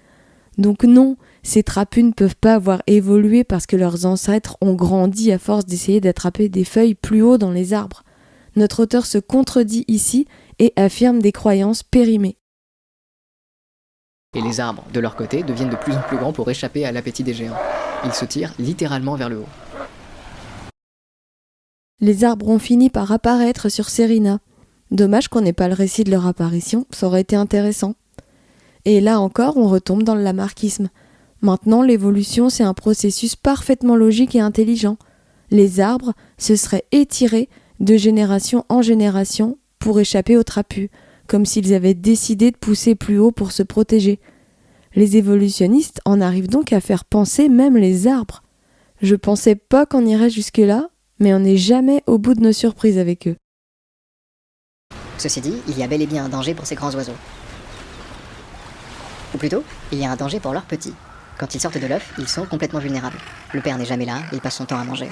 Donc non, ces trapus ne peuvent pas avoir évolué parce que leurs ancêtres ont grandi à force d'essayer d'attraper des feuilles plus haut dans les arbres. Notre auteur se contredit ici et affirme des croyances périmées. Et les arbres, de leur côté, deviennent de plus en plus grands pour échapper à l'appétit des géants. Ils se tirent littéralement vers le haut. Les arbres ont fini par apparaître sur Serena. Dommage qu'on n'ait pas le récit de leur apparition, ça aurait été intéressant. Et là encore, on retombe dans le lamarckisme. Maintenant, l'évolution, c'est un processus parfaitement logique et intelligent. Les arbres se seraient étirés de génération en génération pour échapper aux trapus, comme s'ils avaient décidé de pousser plus haut pour se protéger. Les évolutionnistes en arrivent donc à faire penser même les arbres. Je pensais pas qu'on irait jusque-là, mais on n'est jamais au bout de nos surprises avec eux. Ceci dit, il y a bel et bien un danger pour ces grands oiseaux. Ou plutôt, il y a un danger pour leurs petits. Quand ils sortent de l'œuf, ils sont complètement vulnérables. Le père n'est jamais là, il passe son temps à manger.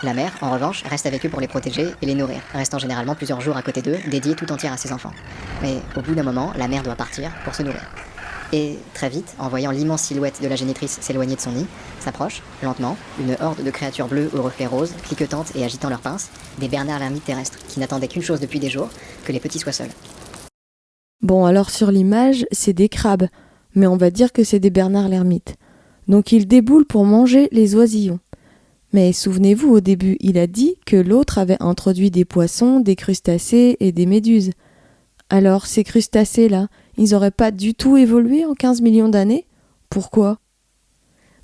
La mère, en revanche, reste avec eux pour les protéger et les nourrir, restant généralement plusieurs jours à côté d'eux, dédiée tout entière à ses enfants. Mais au bout d'un moment, la mère doit partir pour se nourrir. Et très vite, en voyant l'immense silhouette de la génitrice s'éloigner de son nid, s'approche, lentement, une horde de créatures bleues aux reflets roses, cliquetantes et agitant leurs pinces, des bernards l'ermite terrestres, qui n'attendaient qu'une chose depuis des jours, que les petits soient seuls. Bon, alors sur l'image, c'est des crabes, mais on va dire que c'est des bernards l'ermite. Donc ils déboulent pour manger les oisillons. Mais souvenez-vous, au début, il a dit que l'autre avait introduit des poissons, des crustacés et des méduses. Alors, ces crustacés-là, ils n'auraient pas du tout évolué en 15 millions d'années ? Pourquoi ?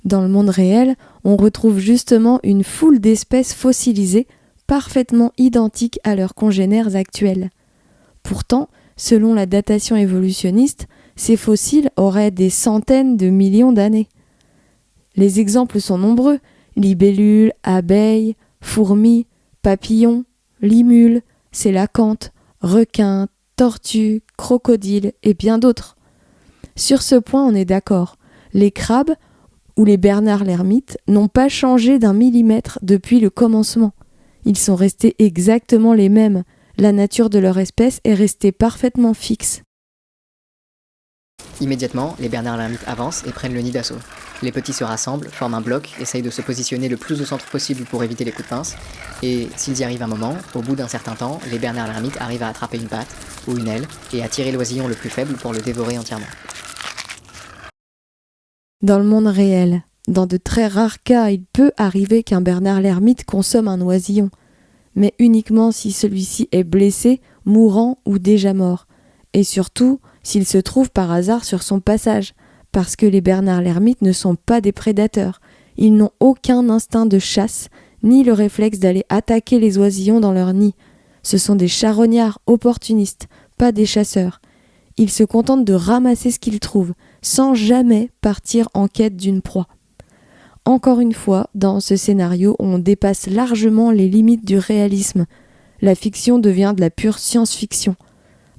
Dans le monde réel, on retrouve justement une foule d'espèces fossilisées, parfaitement identiques à leurs congénères actuels. Pourtant, selon la datation évolutionniste, ces fossiles auraient des centaines de millions d'années. Les exemples sont nombreux: libellules, abeilles, fourmis, papillons, limules, sélacantes, requins, tortues, crocodiles et bien d'autres. Sur ce point, on est d'accord. Les crabes ou les bernards l'ermite n'ont pas changé d'un millimètre depuis le commencement. Ils sont restés exactement les mêmes. La nature de leur espèce est restée parfaitement fixe. Immédiatement, les bernards l'ermite avancent et prennent le nid d'assaut. Les petits se rassemblent, forment un bloc, essayent de se positionner le plus au centre possible pour éviter les coups de pince, et s'ils y arrivent un moment, au bout d'un certain temps, les bernards l'ermite arrivent à attraper une patte ou une aile et à tirer l'oisillon le plus faible pour le dévorer entièrement. Dans le monde réel, dans de très rares cas, il peut arriver qu'un bernard l'ermite consomme un oisillon, mais uniquement si celui-ci est blessé, mourant ou déjà mort, et surtout s'il se trouve par hasard sur son passage, parce que les bernards l'ermite ne sont pas des prédateurs. Ils n'ont aucun instinct de chasse, ni le réflexe d'aller attaquer les oisillons dans leur nid. Ce sont des charognards opportunistes, pas des chasseurs. Ils se contentent de ramasser ce qu'ils trouvent, sans jamais partir en quête d'une proie. Encore une fois, dans ce scénario, on dépasse largement les limites du réalisme. La fiction devient de la pure science-fiction.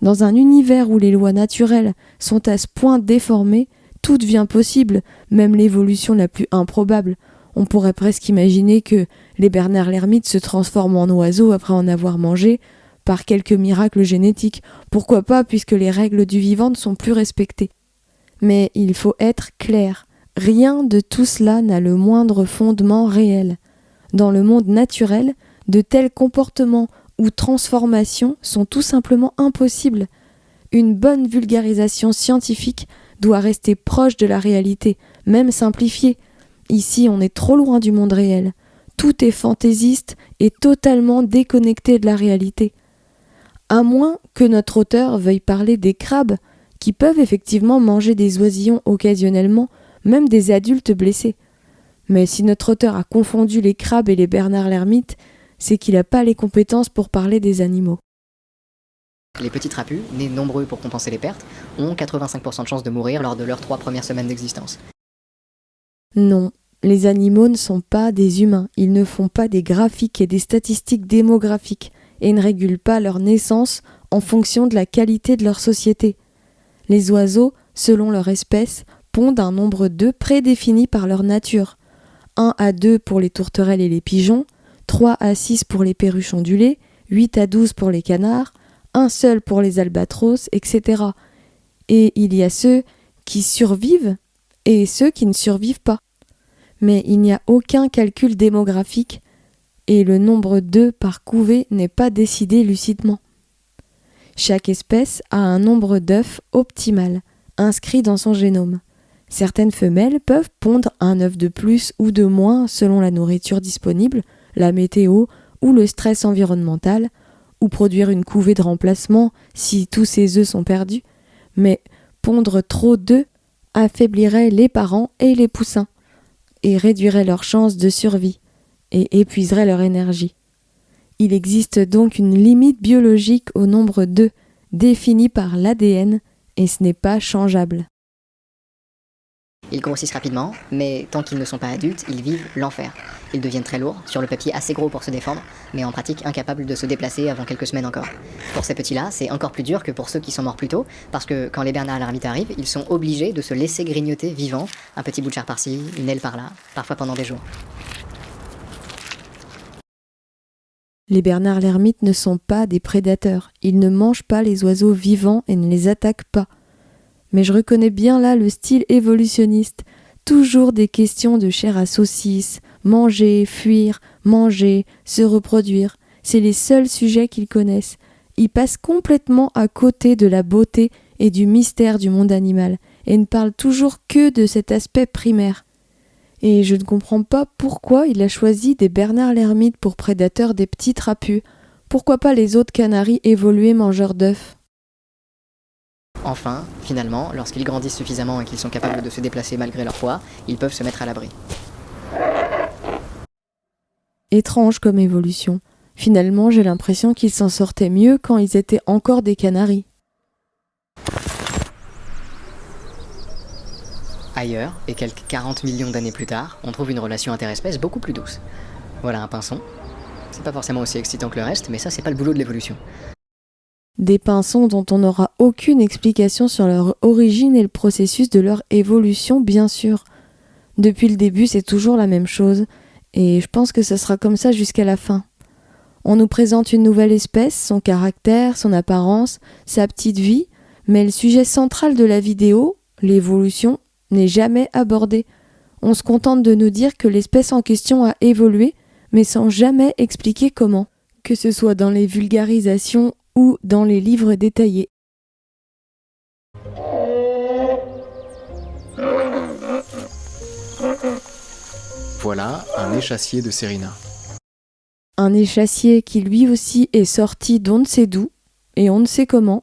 Dans un univers où les lois naturelles sont à ce point déformées, tout devient possible, même l'évolution la plus improbable. On pourrait presque imaginer que les bernards l'ermite se transforment en oiseaux après en avoir mangé, par quelque miracle génétique. Pourquoi pas, puisque les règles du vivant ne sont plus respectées. Mais il faut être clair, rien de tout cela n'a le moindre fondement réel. Dans le monde naturel, de tels comportements ou transformations sont tout simplement impossibles. Une bonne vulgarisation scientifique doit rester proche de la réalité, même simplifiée. Ici, on est trop loin du monde réel. Tout est fantaisiste et totalement déconnecté de la réalité. À moins que notre auteur veuille parler des crabes, qui peuvent effectivement manger des oisillons occasionnellement, même des adultes blessés. Mais si notre auteur a confondu les crabes et les bernards l'ermite, c'est qu'il n'a pas les compétences pour parler des animaux. Les petits trapus, nés nombreux pour compenser les pertes, ont 85% de chances de mourir lors de leurs 3 premières semaines d'existence. Non, les animaux ne sont pas des humains, ils ne font pas des graphiques et des statistiques démographiques, et ne régulent pas leur naissance en fonction de la qualité de leur société. Les oiseaux, selon leur espèce, pondent un nombre d'œufs prédéfini par leur nature. 1 à 2 pour les tourterelles et les pigeons, 3 à 6 pour les perruches ondulées, 8 à 12 pour les canards, un seul pour les albatros, etc. Et il y a ceux qui survivent et ceux qui ne survivent pas. Mais il n'y a aucun calcul démographique et le nombre d'œufs par couvée n'est pas décidé lucidement. Chaque espèce a un nombre d'œufs optimal, inscrit dans son génome. Certaines femelles peuvent pondre un œuf de plus ou de moins selon la nourriture disponible, la météo ou le stress environnemental, ou produire une couvée de remplacement si tous ces œufs sont perdus, mais pondre trop d'œufs affaiblirait les parents et les poussins, et réduirait leurs chances de survie, et épuiserait leur énergie. Il existe donc une limite biologique au nombre d'œufs, définie par l'ADN, et ce n'est pas changeable. Ils grossissent rapidement, mais tant qu'ils ne sont pas adultes, ils vivent l'enfer. Ils deviennent très lourds, sur le papier assez gros pour se défendre, mais en pratique incapables de se déplacer avant quelques semaines encore. Pour ces petits-là, c'est encore plus dur que pour ceux qui sont morts plus tôt, parce que quand les bernards l'ermite arrivent, ils sont obligés de se laisser grignoter vivants, un petit bout de chair par-ci, une aile par-là, parfois pendant des jours. Les bernards l'ermite ne sont pas des prédateurs, ils ne mangent pas les oiseaux vivants et ne les attaquent pas. Mais je reconnais bien là le style évolutionniste, toujours des questions de chair à saucisse, manger, fuir, manger, se reproduire, c'est les seuls sujets qu'ils connaissent. Ils passent complètement à côté de la beauté et du mystère du monde animal, et ne parlent toujours que de cet aspect primaire. Et je ne comprends pas pourquoi il a choisi des bernards l'ermite pour prédateurs des petits trapus. Pourquoi pas les autres canaris évolués mangeurs d'œufs? Enfin, finalement, lorsqu'ils grandissent suffisamment et qu'ils sont capables de se déplacer malgré leur poids, ils peuvent se mettre à l'abri. Étrange comme évolution. Finalement, j'ai l'impression qu'ils s'en sortaient mieux quand ils étaient encore des canaris. Ailleurs, et quelques 40 millions d'années plus tard, on trouve une relation interespèce beaucoup plus douce. Voilà un pinson. C'est pas forcément aussi excitant que le reste, mais ça c'est pas le boulot de l'évolution. Des pinsons dont on n'aura aucune explication sur leur origine et le processus de leur évolution, bien sûr. Depuis le début, c'est toujours la même chose, et je pense que ce sera comme ça jusqu'à la fin. On nous présente une nouvelle espèce, son caractère, son apparence, sa petite vie, mais le sujet central de la vidéo, l'évolution, n'est jamais abordé. On se contente de nous dire que l'espèce en question a évolué, mais sans jamais expliquer comment, que ce soit dans les vulgarisations ou dans les livres détaillés. Voilà un échassier de Sérina. Un échassier qui lui aussi est sorti d'on ne sait d'où, et on ne sait comment.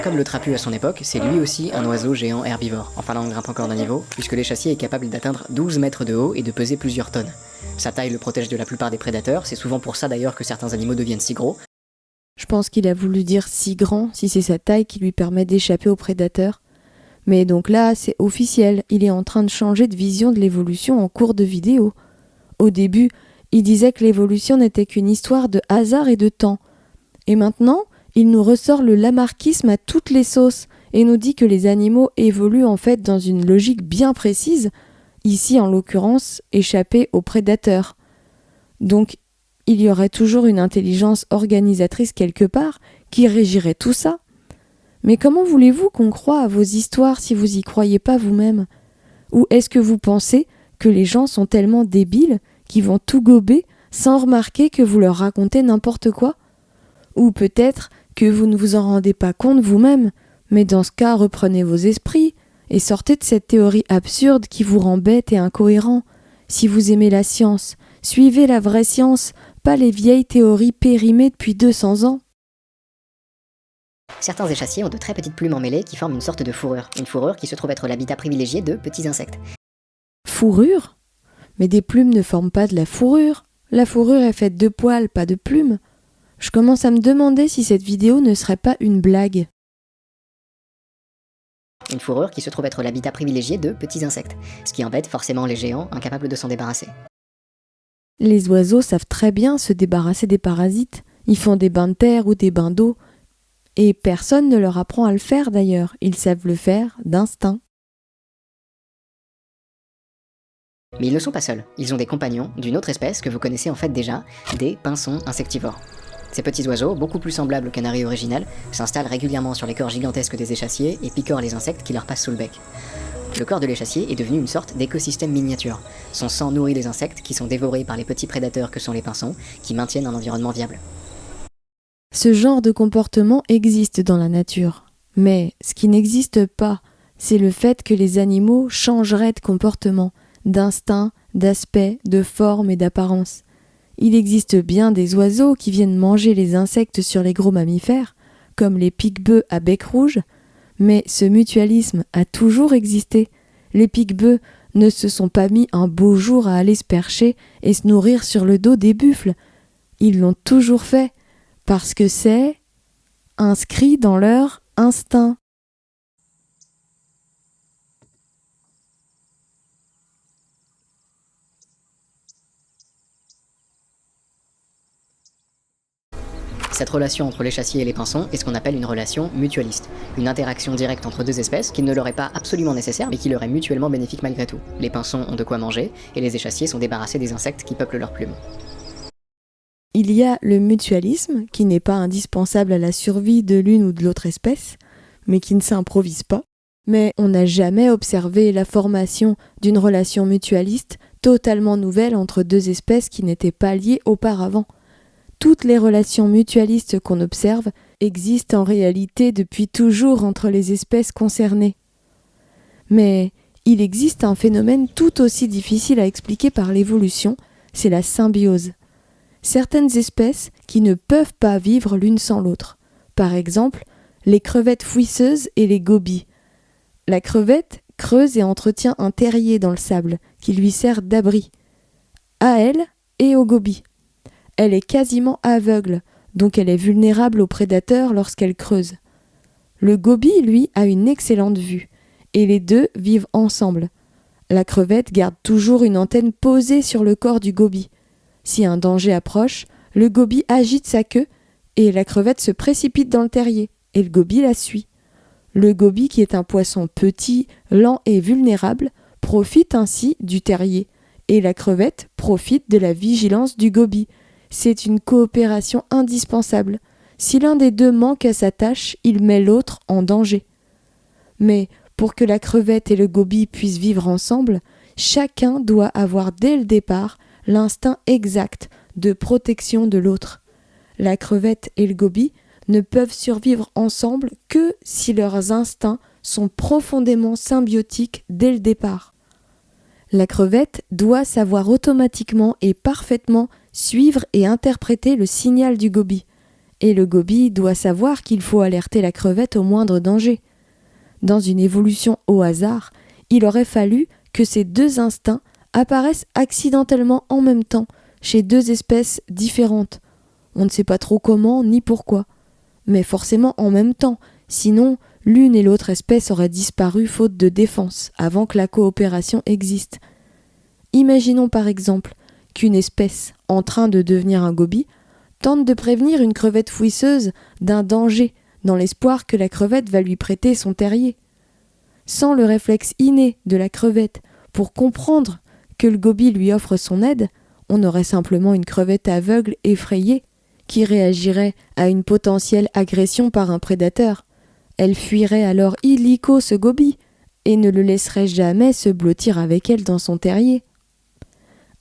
Comme le trapu à son époque, c'est lui aussi un oiseau géant herbivore. Enfin là on grimpe encore d'un niveau, puisque l'échassier est capable d'atteindre 12 mètres de haut et de peser plusieurs tonnes. Sa taille le protège de la plupart des prédateurs, c'est souvent pour ça d'ailleurs que certains animaux deviennent si gros. Je pense qu'il a voulu dire si grand, si c'est sa taille qui lui permet d'échapper aux prédateurs. Mais donc là, c'est officiel, il est en train de changer de vision de l'évolution en cours de vidéo. Au début, il disait que l'évolution n'était qu'une histoire de hasard et de temps. Et maintenant, il nous ressort le lamarckisme à toutes les sauces et nous dit que les animaux évoluent en fait dans une logique bien précise, ici en l'occurrence échapper aux prédateurs. Donc il y aurait toujours une intelligence organisatrice quelque part qui régirait tout ça. Mais comment voulez-vous qu'on croie à vos histoires si vous y croyez pas vous-même? Ou est-ce que vous pensez que les gens sont tellement débiles qu'ils vont tout gober sans remarquer que vous leur racontez n'importe quoi? Ou peut-être que vous ne vous en rendez pas compte vous-même, mais dans ce cas, reprenez vos esprits et sortez de cette théorie absurde qui vous rend bête et incohérent. Si vous aimez la science, suivez la vraie science, pas les vieilles théories périmées depuis 200 ans. Certains échassiers ont de très petites plumes emmêlées qui forment une sorte de fourrure. Une fourrure qui se trouve être l'habitat privilégié de petits insectes. Fourrure? Mais des plumes ne forment pas de la fourrure. La fourrure est faite de poils, pas de plumes. Je commence à me demander si cette vidéo ne serait pas une blague. Une fourrure qui se trouve être l'habitat privilégié de petits insectes, ce qui embête forcément les géants incapables de s'en débarrasser. Les oiseaux savent très bien se débarrasser des parasites. Ils font des bains de terre ou des bains d'eau. Et personne ne leur apprend à le faire d'ailleurs. Ils savent le faire d'instinct. Mais ils ne sont pas seuls, ils ont des compagnons d'une autre espèce que vous connaissez en fait déjà, des pinsons insectivores. Ces petits oiseaux, beaucoup plus semblables au canari original, s'installent régulièrement sur les corps gigantesques des échassiers et picorent les insectes qui leur passent sous le bec. Le corps de l'échassier est devenu une sorte d'écosystème miniature. Son sang nourrit les insectes qui sont dévorés par les petits prédateurs que sont les pinsons, qui maintiennent un environnement viable. Ce genre de comportement existe dans la nature. Mais ce qui n'existe pas, c'est le fait que les animaux changeraient de comportement, d'instinct, d'aspect, de forme et d'apparence. Il existe bien des oiseaux qui viennent manger les insectes sur les gros mammifères, comme les pique-bœufs à bec rouge, mais ce mutualisme a toujours existé. Les pique-bœufs ne se sont pas mis un beau jour à aller se percher et se nourrir sur le dos des buffles. Ils l'ont toujours fait, parce que c'est inscrit dans leur instinct. Cette relation entre l'échassier et les pinsons est ce qu'on appelle une relation mutualiste, une interaction directe entre deux espèces qui ne leur est pas absolument nécessaire mais qui leur est mutuellement bénéfique malgré tout. Les pinsons ont de quoi manger et les échassiers sont débarrassés des insectes qui peuplent leurs plumes. Il y a le mutualisme qui n'est pas indispensable à la survie de l'une ou de l'autre espèce, mais qui ne s'improvise pas. Mais on n'a jamais observé la formation d'une relation mutualiste totalement nouvelle entre deux espèces qui n'étaient pas liées auparavant. Toutes les relations mutualistes qu'on observe existent en réalité depuis toujours entre les espèces concernées. Mais Il existe un phénomène tout aussi difficile à expliquer par l'évolution, c'est la symbiose. Certaines espèces qui ne peuvent pas vivre l'une sans l'autre. Par exemple, les crevettes fouisseuses et les gobies. La crevette creuse et entretient un terrier dans le sable qui lui sert d'abri, à elle et aux gobies. Elle est quasiment aveugle, donc elle est vulnérable aux prédateurs lorsqu'elle creuse. Le gobie, lui, a une excellente vue, et les deux vivent ensemble. La crevette garde toujours une antenne posée sur le corps du gobie. Si un danger approche, le gobie agite sa queue, et la crevette se précipite dans le terrier, et le gobie la suit. Le gobie, qui est un poisson petit, lent et vulnérable, profite ainsi du terrier, et la crevette profite de la vigilance du gobie. C'est une coopération indispensable. Si l'un des deux manque à sa tâche, il met l'autre en danger. Mais pour que la crevette et le gobie puissent vivre ensemble, chacun doit avoir dès le départ l'instinct exact de protection de l'autre. La crevette et le gobie ne peuvent survivre ensemble que si leurs instincts sont profondément symbiotiques dès le départ. La crevette doit savoir automatiquement et parfaitement suivre et interpréter le signal du gobie. Et le gobie doit savoir qu'il faut alerter la crevette au moindre danger. Dans une évolution au hasard, il aurait fallu que ces deux instincts apparaissent accidentellement en même temps, chez deux espèces différentes. On ne sait pas trop comment ni pourquoi, mais forcément en même temps, sinon l'une et l'autre espèce auraient disparu faute de défense, avant que la coopération existe. Imaginons par exemple qu'une espèce, en train de devenir un gobie, tente de prévenir une crevette fouisseuse d'un danger, dans l'espoir que la crevette va lui prêter son terrier. Sans le réflexe inné de la crevette pour comprendre que le gobie lui offre son aide, on aurait simplement une crevette aveugle effrayée qui réagirait à une potentielle agression par un prédateur. Elle fuirait alors illico ce gobie et ne le laisserait jamais se blottir avec elle dans son terrier.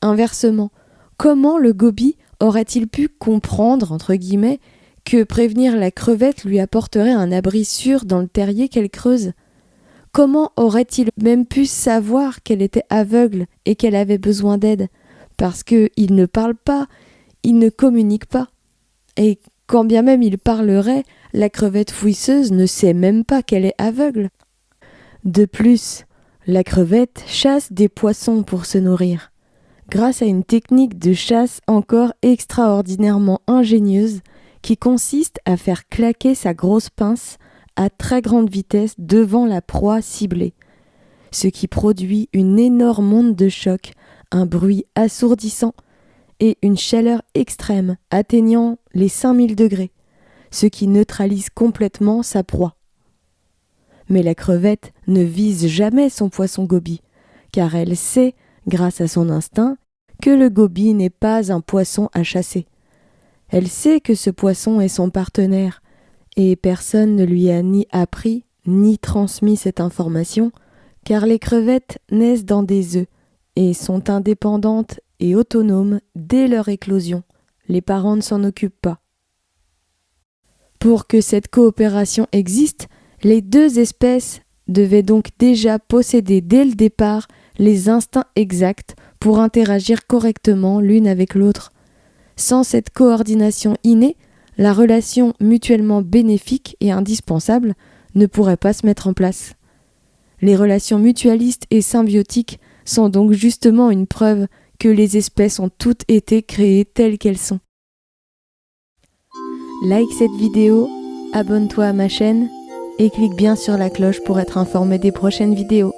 Inversement, comment le gobie aurait-il pu comprendre, entre guillemets, que prévenir la crevette lui apporterait un abri sûr dans le terrier qu'elle creuse? Comment aurait-il même pu savoir qu'elle était aveugle et qu'elle avait besoin d'aide? Parce qu'il ne parle pas, il ne communique pas. Et quand bien même il parlerait, la crevette fouisseuse ne sait même pas qu'elle est aveugle. De plus, la crevette chasse des poissons pour se nourrir. Grâce à une technique de chasse encore extraordinairement ingénieuse qui consiste à faire claquer sa grosse pince à très grande vitesse devant la proie ciblée, ce qui produit une énorme onde de choc, un bruit assourdissant et une chaleur extrême atteignant les 5000 degrés, ce qui neutralise complètement sa proie. Mais la crevette ne vise jamais son poisson gobie, car elle sait, grâce à son instinct, que le gobie n'est pas un poisson à chasser. Elle sait que ce poisson est son partenaire, et personne ne lui a ni appris ni transmis cette information, car les crevettes naissent dans des œufs et sont indépendantes et autonomes dès leur éclosion. Les parents ne s'en occupent pas. Pour que cette coopération existe, les deux espèces devaient donc déjà posséder dès le départ les instincts exacts pour interagir correctement l'une avec l'autre. Sans cette coordination innée, la relation mutuellement bénéfique et indispensable ne pourrait pas se mettre en place. Les relations mutualistes et symbiotiques sont donc justement une preuve que les espèces ont toutes été créées telles qu'elles sont. Like cette vidéo, abonne-toi à ma chaîne et clique bien sur la cloche pour être informé des prochaines vidéos.